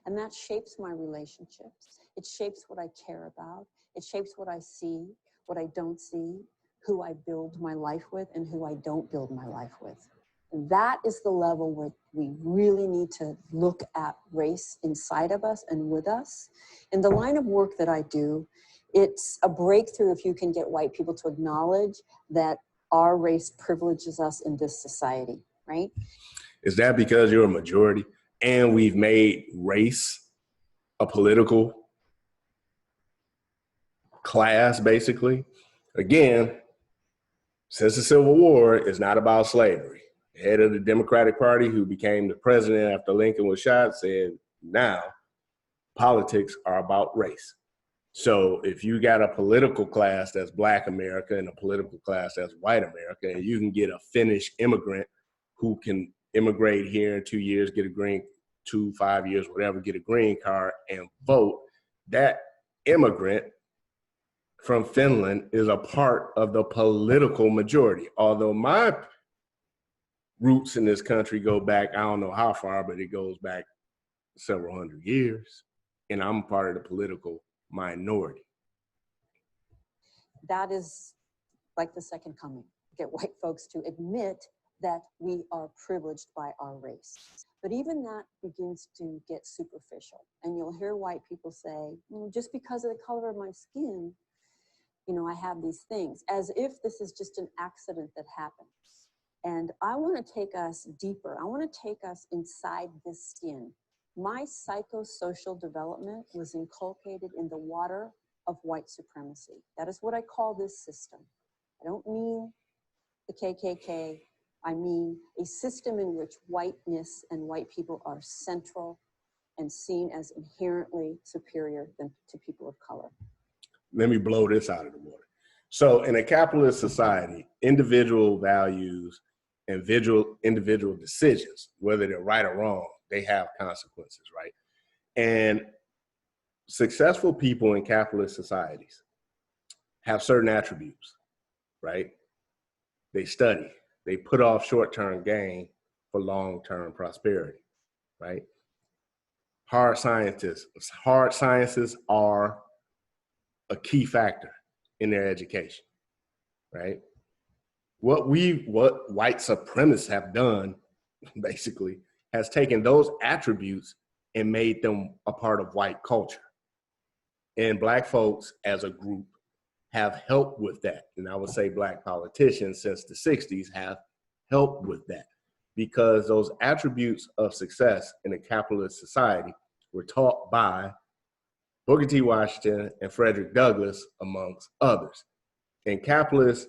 Speaker 2: And that shapes my relationships. It shapes what I care about. It shapes what I see, what I don't see, who I build my life with, and who I don't build my life with. And that is the level where we really need to look at race inside of us and with us. In the line of work that I do, it's a breakthrough if you can get white people to acknowledge that our race privileges us in this society, right?
Speaker 1: Is that because you're a majority and we've made race a political class, basically? Again, since the Civil War, it's not about slavery. The head of the Democratic Party, who became the president after Lincoln was shot, said, now politics are about race. So if you got a political class that's Black America and a political class that's white America, and you can get a Finnish immigrant who can immigrate here in 2 years, get a green, 5 years, whatever, get a green card and vote, that immigrant from Finland is a part of the political majority. Although my roots in this country go back, I don't know how far, but it goes back several hundred years, and I'm part of the political minority.
Speaker 2: that is like the second coming. Get white folks to admit that we are privileged by our race. But even that begins to get superficial. And you'll hear white people say, just because of the color of my skin, I have these things, as if this is just an accident that happens. And I want to take us deeper. I want to take us inside this skin. My psychosocial development was inculcated in the water of white supremacy. That is what I call this system. I don't mean the KKK. I mean a system in which whiteness and white people are central and seen as inherently superior than to people of color.
Speaker 1: Let me blow this out of the water. So in a capitalist society, individual values and individual decisions, whether they're right or wrong, they have consequences, right? And successful people in capitalist societies have certain attributes, right? They study. They put off short-term gain for long-term prosperity, right? Hard sciences are a key factor in their education, right? What white supremacists have done, basically, has taken those attributes and made them a part of white culture. And Black folks as a group have helped with that. And I would say Black politicians since the 60s have helped with that, because those attributes of success in a capitalist society were taught by Booker T. Washington and Frederick Douglass, amongst others. And capitalists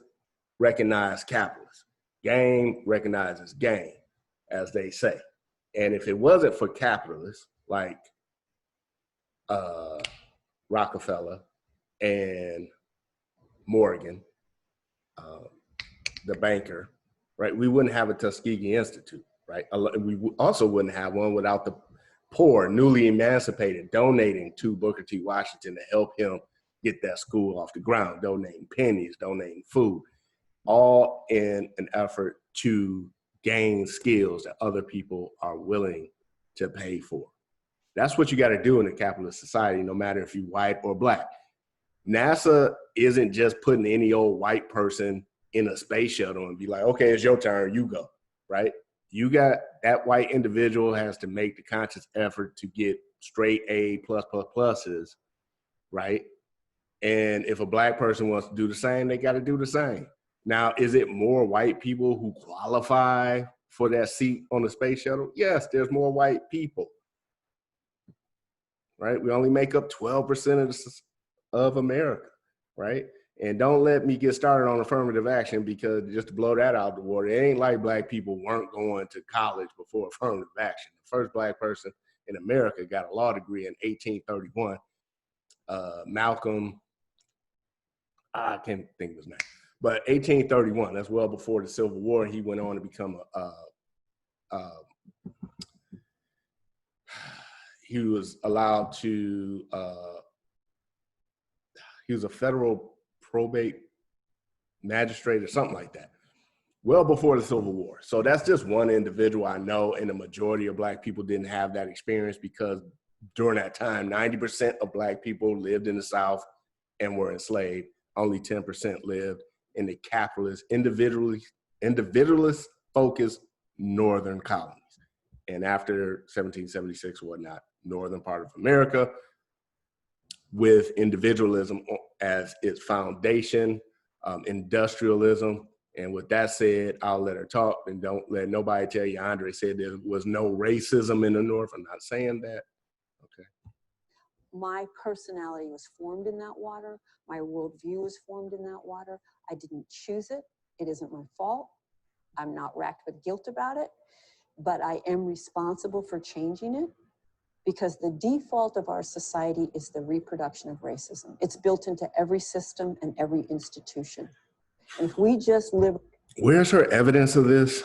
Speaker 1: recognize capitalists. Game recognizes game, as they say. And if it wasn't for capitalists like Rockefeller and Morgan, the banker, right, we wouldn't have a Tuskegee Institute, right? We also wouldn't have one without the poor, newly emancipated, donating to Booker T. Washington to help him get that school off the ground, donating pennies, donating food, all in an effort to gain skills that other people are willing to pay for. That's what you got to do in a capitalist society, no matter if you're white or Black. NASA isn't just putting any old white person in a space shuttle and be like, okay, it's your turn, you go, right? You got that white individual has to make the conscious effort to get straight A pluses, right? And if a Black person wants to do the same, they got to do the same. Now, is it more white people who qualify for that seat on the space shuttle? Yes, there's more white people, right? We only make up 12% of America, right? And don't let me get started on affirmative action, because just to blow that out of the water, it ain't like Black people weren't going to college before affirmative action. The first Black person in America got a law degree in 1831. Malcolm, I can't think of his name, but 1831, that's well before the Civil War. He went on to become he was allowed to, he was a federal probate magistrate or something like that, well before the Civil War. So that's just one individual I know, and the majority of Black people didn't have that experience, because during that time, 90% of Black people lived in the South and were enslaved. Only 10% lived in the capitalist, individualist focused northern colonies. And after 1776 or whatnot, northern part of America, with individualism as its foundation, industrialism. And with that said, I'll let her talk, and don't let nobody tell you Andre said there was no racism in the North. I'm not saying that. Okay.
Speaker 2: My personality was formed in that water. My worldview was formed in that water. I didn't choose it. It isn't my fault. I'm not racked with guilt about it, but I am responsible for changing it, because the default of our society is the reproduction of racism. It's built into every system and every institution. And if we just live...
Speaker 1: Where's her evidence of this?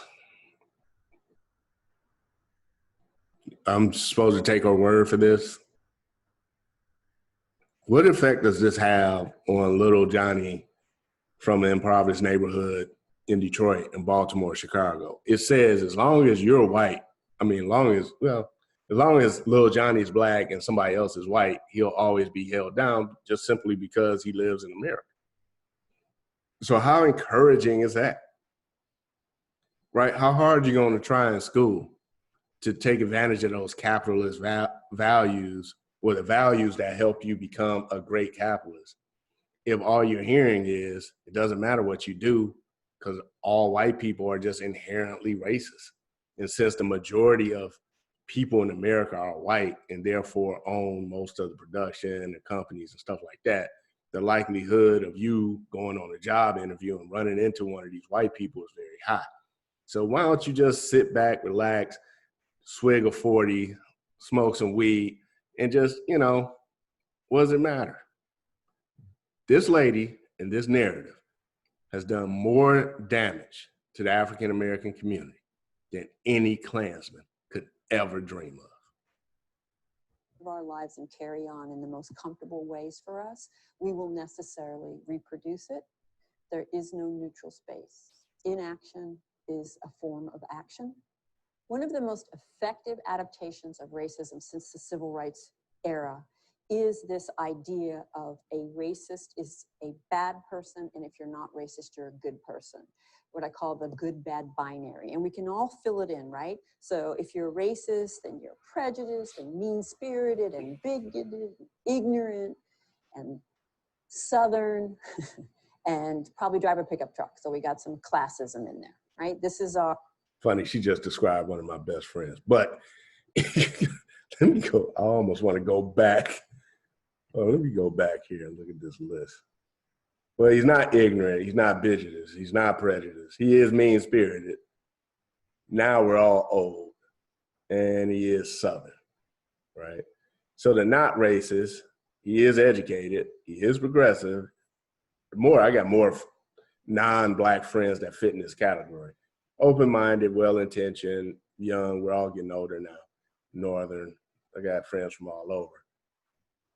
Speaker 1: I'm supposed to take her word for this? What effect does this have on little Johnny from an impoverished neighborhood in Detroit and Baltimore, Chicago? It says as long as you're white, I mean, as long as little Johnny's Black and somebody else is white, he'll always be held down, just simply because he lives in America. So how encouraging is that? Right? How hard are you going to try in school to take advantage of those capitalist values, or the values that help you become a great capitalist, if all you're hearing is, it doesn't matter what you do because all white people are just inherently racist? And since the majority of people in America are white and therefore own most of the production and the companies and stuff like that, the likelihood of you going on a job interview and running into one of these white people is very high. So why don't you just sit back, relax, swig a 40, smoke some weed, and just, what does it matter? This lady in this narrative has done more damage to the African-American community than any Klansman could ever dream of.
Speaker 2: Our lives and carry on in the most comfortable ways for us, we will necessarily reproduce it. There is no neutral space. Inaction is a form of action. One of the most effective adaptations of racism since the civil rights era is this idea of a racist is a bad person, and if you're not racist, you're a good person. What I call the good-bad binary. And we can all fill it in, right? So if you're racist, then you're prejudiced and mean-spirited and bigoted and ignorant and Southern and probably drive a pickup truck. So we got some classism in there, right? This is our...
Speaker 1: Funny, she just described one of my best friends. But let me go. I almost want to go back. Oh, let me go back here and look at this list. Well, he's not ignorant. He's not bigoted. He's not prejudiced. He is mean-spirited. Now we're all old. And he is Southern, right? So the not racist, he is educated. He is progressive. I got more non-Black friends that fit in this category. Open-minded, well-intentioned, young. We're all getting older now. Northern. I got friends from all over.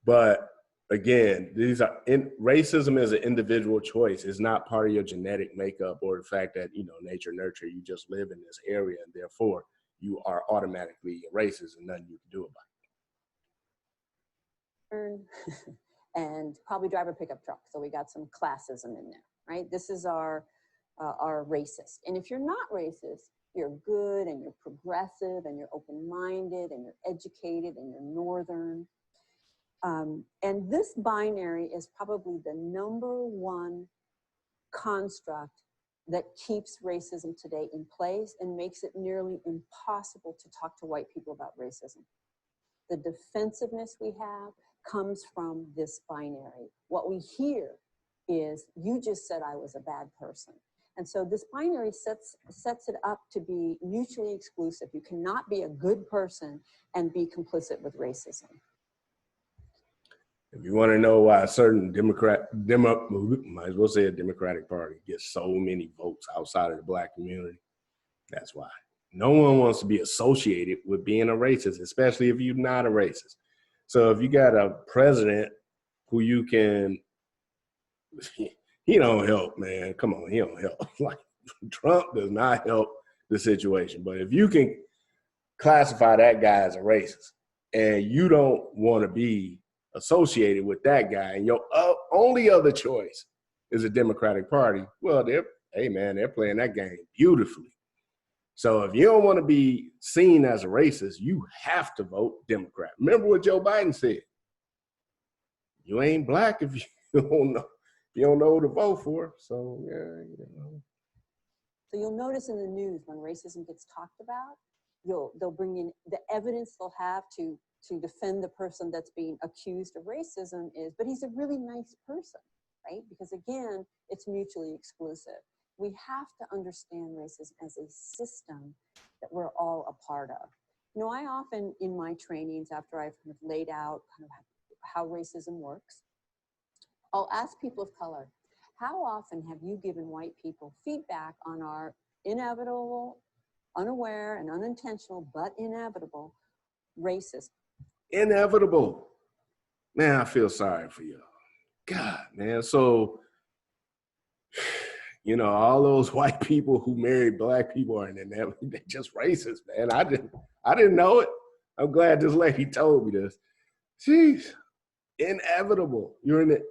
Speaker 1: But again, racism is an individual choice. It's not part of your genetic makeup or the fact that, nature nurture. You just live in this area and therefore you are automatically a racist and nothing you can do about
Speaker 2: it. And probably drive a pickup truck. So we got some classism in there, right? This is our racist. And if you're not racist, you're good and you're progressive and you're open-minded and you're educated and you're Northern. And this binary is probably the #1 construct that keeps racism today in place and makes it nearly impossible to talk to white people about racism. The defensiveness we have comes from this binary. What we hear is, you just said I was a bad person. And so this binary sets it up to be mutually exclusive. You cannot be a good person and be complicit with racism.
Speaker 1: If you want to know why a certain might as well say a Democratic Party gets so many votes outside of the Black community, that's why. No one wants to be associated with being a racist, especially if you're not a racist. So if you got a president who you can, he don't help, man. Come on, he don't help. Like, Trump does not help the situation. But if you can classify that guy as a racist and you don't want to be associated with that guy and your only other choice is a Democratic Party, well, they're playing that game beautifully. So if you don't want to be seen as a racist, you have to vote Democrat. Remember what Joe Biden said. You ain't Black if you don't know who to vote for. So, yeah.
Speaker 2: So you'll notice in the news when racism gets talked about, they'll bring in the evidence they'll have to defend the person that's being accused of racism but he's a really nice person, right? Because again, it's mutually exclusive. We have to understand racism as a system that we're all a part of. I often in my trainings, after I've kind of laid out kind of how racism works, I'll ask people of color, how often have you given white people feedback on our inevitable, unaware and unintentional, but inevitable racism?
Speaker 1: Inevitable. Man, I feel sorry for you. God, man. So, all those white people who married Black people are they're just racist, man. I didn't know it. I'm glad this lady told me this. Jeez, inevitable. You're in it.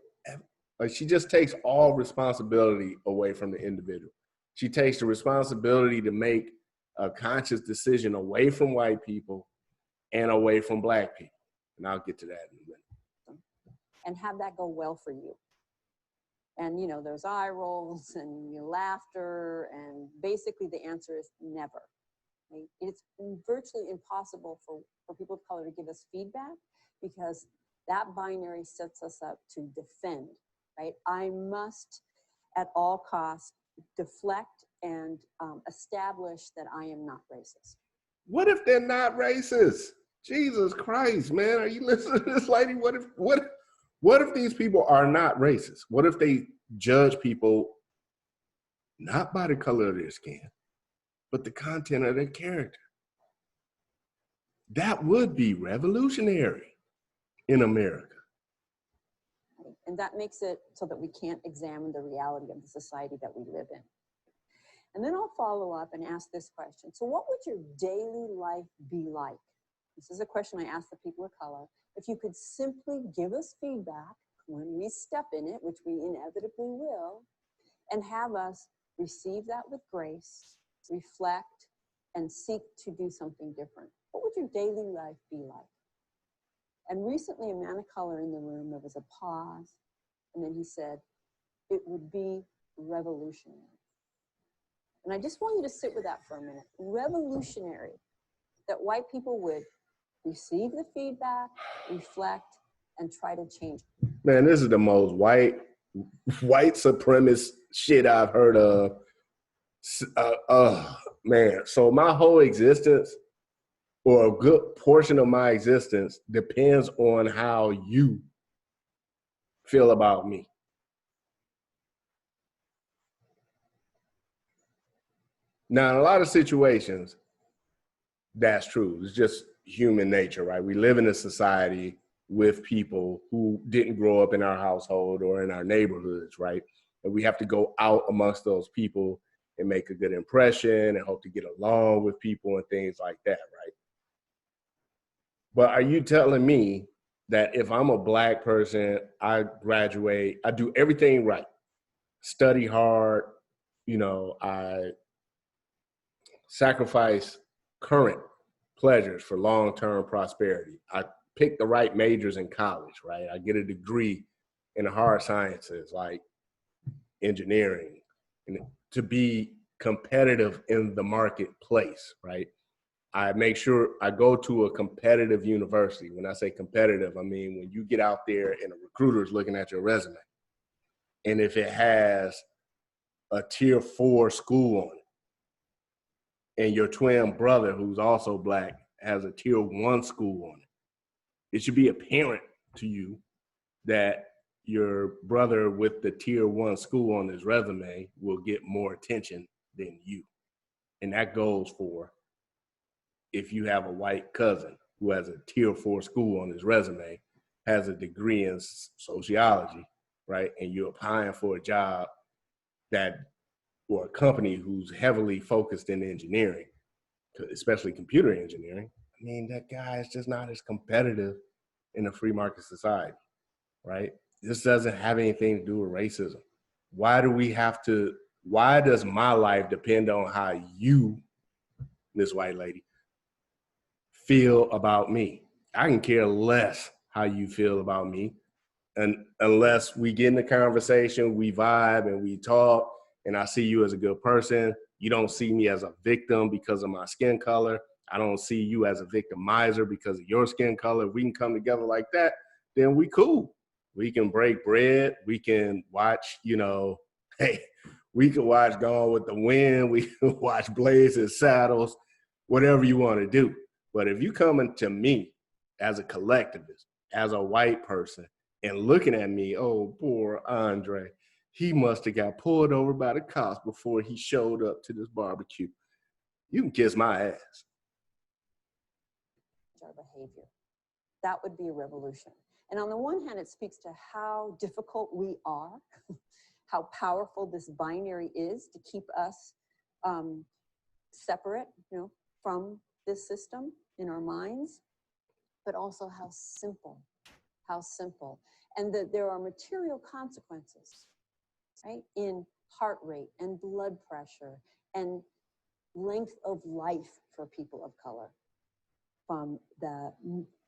Speaker 1: Like, she just takes all responsibility away from the individual. She takes the responsibility to make a conscious decision away from white people and away from black people. And I'll get to that in a minute.
Speaker 2: And have that go well for you. And, you know, there's eye rolls and laughter, and basically the answer is never. Right? It's virtually impossible for people of color to give us feedback, because that binary sets us up to defend, right? I must, at all costs, deflect and establish that I am not racist.
Speaker 1: What if they're not racist? Jesus Christ, man, are you listening to this lady? What if these people are not racist? What if they judge people not by the color of their skin, but the content of their character? That would be revolutionary in America.
Speaker 2: And that makes it so that we can't examine the reality of the society that we live in. And then I'll follow up and ask this question. So what would your daily life be like? This is a question I ask the people of color. If you could simply give us feedback when we step in it, which we inevitably will, and have us receive that with grace, reflect, and seek to do something different, what would your daily life be like? And recently, a man of color in the room, there was a pause, and then he said, it would be revolutionary. And I just want you to sit with that for a minute. Revolutionary, that white people would receive the feedback, reflect, and try to change.
Speaker 1: Man, this is the most white supremacist shit I've heard of. Man, so my whole existence, or a good portion of my existence, depends on how you feel about me. Now, in a lot of situations, that's true. It's just human nature, right? We live in a society with people who didn't grow up in our household or in our neighborhoods, right? And we have to go out amongst those people and make a good impression and hope to get along with people and things like that, right? But are you telling me that if I'm a black person, I graduate, I do everything right, study hard, I sacrifice current pleasures for long-term prosperity, I pick the right majors in college, right? I get a degree in the hard sciences like engineering, and to be competitive in the marketplace, right? I make sure I go to a competitive university. When I say competitive, I mean when you get out there and a recruiter is looking at your resume, and if it has a tier 4 school on it, and your twin brother, who's also black, has a tier 1 school on it, it should be apparent to you that your brother with the tier 1 school on his resume will get more attention than you. And that goes for if you have a white cousin who has a tier 4 school on his resume, has a degree in sociology, right? And you're applying for a job or a company who's heavily focused in engineering, especially computer engineering. I mean, that guy is just not as competitive in a free market society, right? This doesn't have anything to do with racism. Why does my life depend on how you, this white lady, feel about me? I can care less how you feel about me, and unless we get in the conversation, we vibe and we talk, and I see you as a good person. You don't see me as a victim because of my skin color. I don't see you as a victimizer because of your skin color. If we can come together like that, then we cool. We can break bread. We can watch, we can watch Gone with the Wind. We can watch Blazing Saddles, whatever you want to do. But if you coming to me as a collectivist, as a white person, and looking at me, oh, poor Andre, he must have got pulled over by the cops before he showed up to this barbecue. You can kiss my ass.
Speaker 2: Our behavior. That would be a revolution. And on the one hand, it speaks to how difficult we are, how powerful this binary is to keep us separate, from this system in our minds, but also how simple How simple. And that there are material consequences, right? In heart rate and blood pressure and length of life for people of color, from the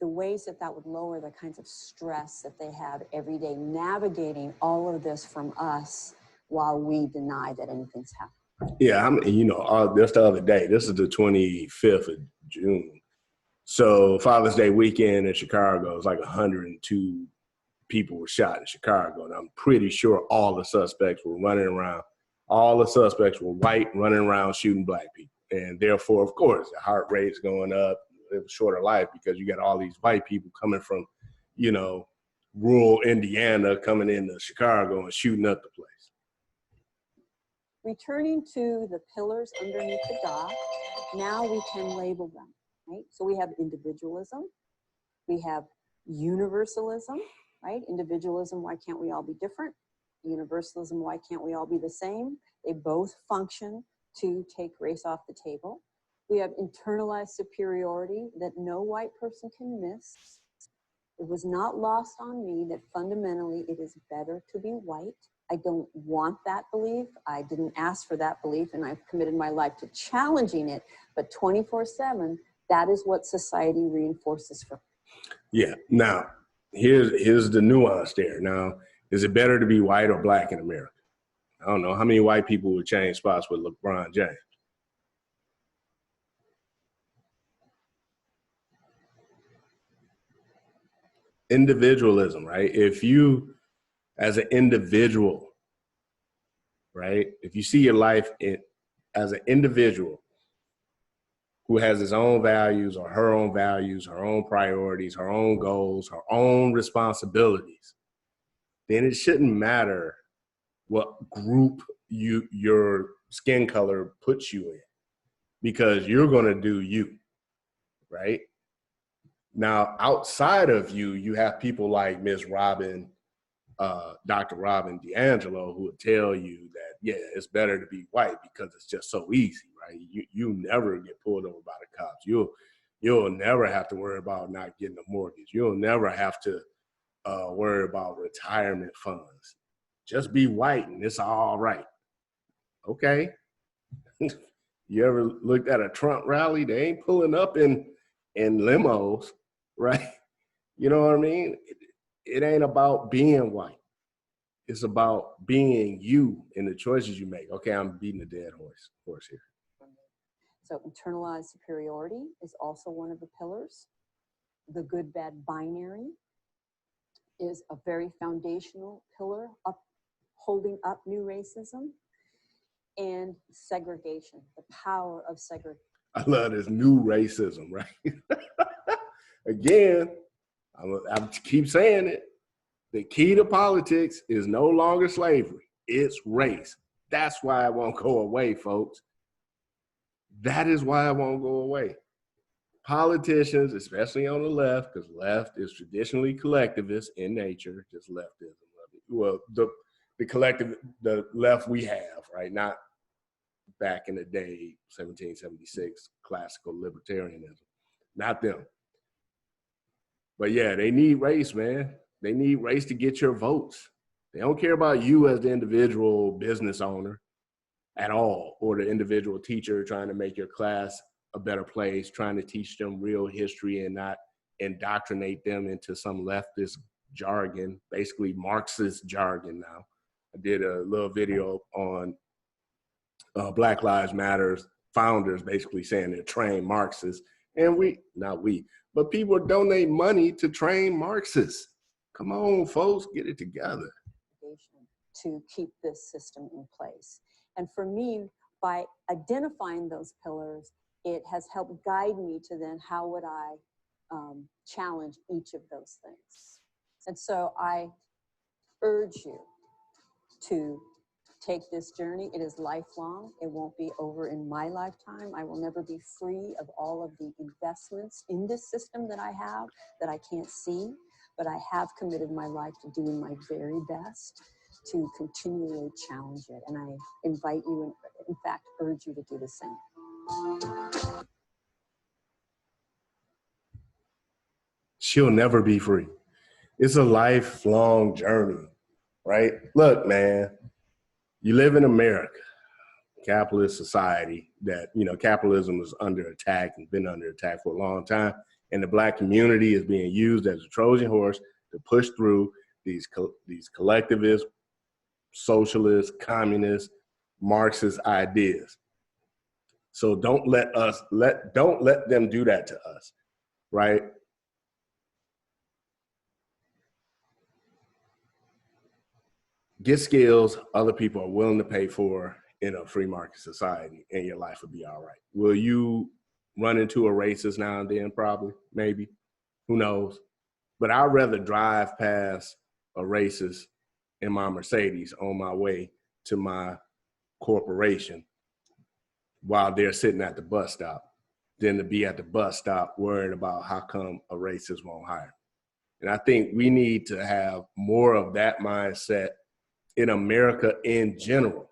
Speaker 2: ways that that would lower the kinds of stress that they have every day navigating all of this from us while we deny that anything's happening.
Speaker 1: Yeah, you know, just the other day, this is the 25th of June. So Father's Day weekend in Chicago, it was like 102 people were shot in Chicago. And I'm pretty sure all the suspects were running around. All the suspects were white, running around shooting black people. And therefore, of course, the heart rate's going up. It was shorter life because you got all these white people coming from, you know, rural Indiana coming into Chicago and shooting up the place.
Speaker 2: Returning to the pillars underneath the dock, now we can label them, right? So we have individualism, we have universalism, right? Individualism, why can't we all be different? Universalism, why can't we all be the same? They both function to take race off the table. We have internalized superiority that no white person can miss. It was not lost on me that fundamentally it is better to be white. I don't want that belief. I didn't ask for that belief, and I've committed my life to challenging it. But 24/7, that is what society reinforces for me.
Speaker 1: Yeah. Now, here's the nuance there. Now, is it better to be white or black in America? I don't know. How many white people would change spots with LeBron James? Individualism, right? If you, as an individual, right? If you see your life as an individual who has his own values or her own values, her own priorities, her own goals, her own responsibilities, then it shouldn't matter what group your skin color puts you in, because you're going to do you, right? Now, outside of you, you have people like Miss Robyn, Dr. Robyn D'angelo, who would tell you that, yeah, it's better to be white because it's just so easy, right? You never get pulled over by the cops. You'll never have to worry about not getting a mortgage. You'll never have to worry about retirement funds. Just be white and it's all right. Okay. You ever looked at a Trump rally? They ain't pulling up in limos, right? You know what I mean? It ain't about being white. It's about being you and the choices you make. Okay, I'm beating a dead horse here.
Speaker 2: So internalized superiority is also one of the pillars. The good-bad binary is a very foundational pillar holding up new racism. And segregation, the power of segregation.
Speaker 1: I love this new racism, right? Again, I keep saying it. The key to politics is no longer slavery. It's race. That's why it won't go away, folks. That is why it won't go away. Politicians, especially on the left, because left is traditionally collectivist in nature, just leftism. Well, the left we have, right? Not back in the day, 1776, classical libertarianism. Not them. But yeah, they need race, man. They need race to get your votes. They don't care about you as the individual business owner at all, or the individual teacher trying to make your class a better place, trying to teach them real history and not indoctrinate them into some leftist jargon, basically Marxist jargon now. I did a little video on Black Lives Matter's founders basically saying they're trained Marxists. And but people donate money to train Marxists. Come on, folks, get it together.
Speaker 2: To keep this system in place. And for me, by identifying those pillars, it has helped guide me to then how would I challenge each of those things. And so I urge you to take this journey. It is lifelong. It won't be over in my lifetime. I will never be free of all of the investments in this system that I have that I can't see, but I have committed my life to doing my very best to continually challenge it. And I invite you, and in fact, urge you to do the same.
Speaker 1: She'll never be free. It's a lifelong journey, right? Look, man, you live in America, capitalist society that, you know, capitalism is under attack and been under attack for a long time. And the Black community is being used as a Trojan horse to push through these collectivist, socialist, communist, Marxist ideas. So don't let them do that to us, right? Get skills other people are willing to pay for in a free market society, and your life will be all right. Will you run into a racist now and then? Probably, maybe, who knows? But I'd rather drive past a racist in my Mercedes on my way to my corporation while they're sitting at the bus stop than to be at the bus stop worrying about how come a racist won't hire. And I think we need to have more of that mindset in America in general,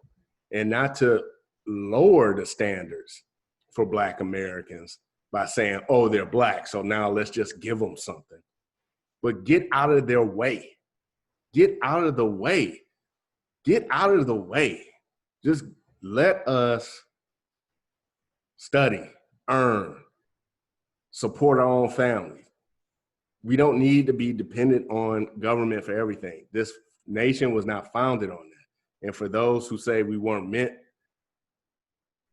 Speaker 1: and not to lower the standards for Black Americans by saying, oh, they're Black, so now let's just give them something. But get out of their way. Get out of the way. Get out of the way. Just let us study, earn, support our own families. We don't need to be dependent on government for everything. This nation was not founded on that. And for those who say we weren't meant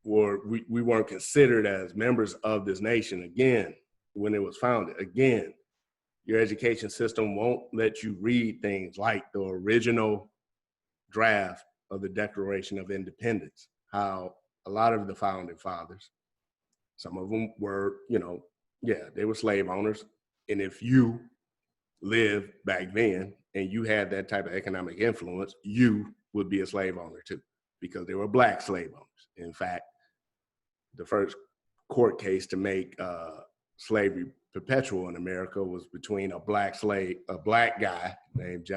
Speaker 1: or we weren't considered as members of this nation, again, when it was founded, again, your education system won't let you read things like the original draft of the Declaration of Independence, how a lot of the founding fathers, some of them were, you know, yeah, they were slave owners. And if you lived back then and you had that type of economic influence, you would be a slave owner too, because they were Black slave owners. In fact, the first court case to make slavery perpetual in America was between a Black guy named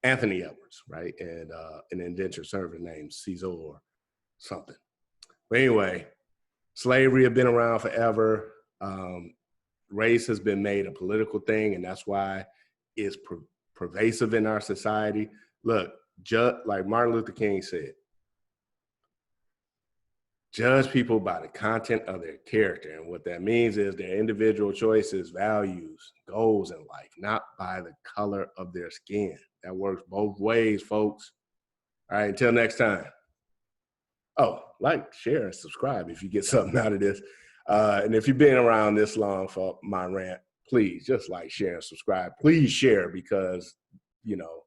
Speaker 1: Anthony Edwards, right? And an indentured servant named Caesar or something. But anyway, slavery had been around forever. Race has been made a political thing, and that's why it's pervasive in our society. Look, like Martin Luther King said, judge people by the content of their character. And what that means is their individual choices, values, goals in life, not by the color of their skin. That works both ways, folks. All right, until next time. Oh, like, share, and subscribe if you get something out of this. And if you've been around this long for my rant, please just like, share, and subscribe. Please share, because, you know,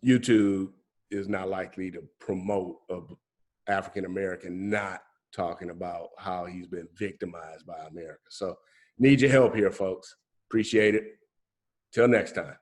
Speaker 1: YouTube is not likely to promote a African-American not talking about how he's been victimized by America. So need your help here, folks. Appreciate it. Till next time.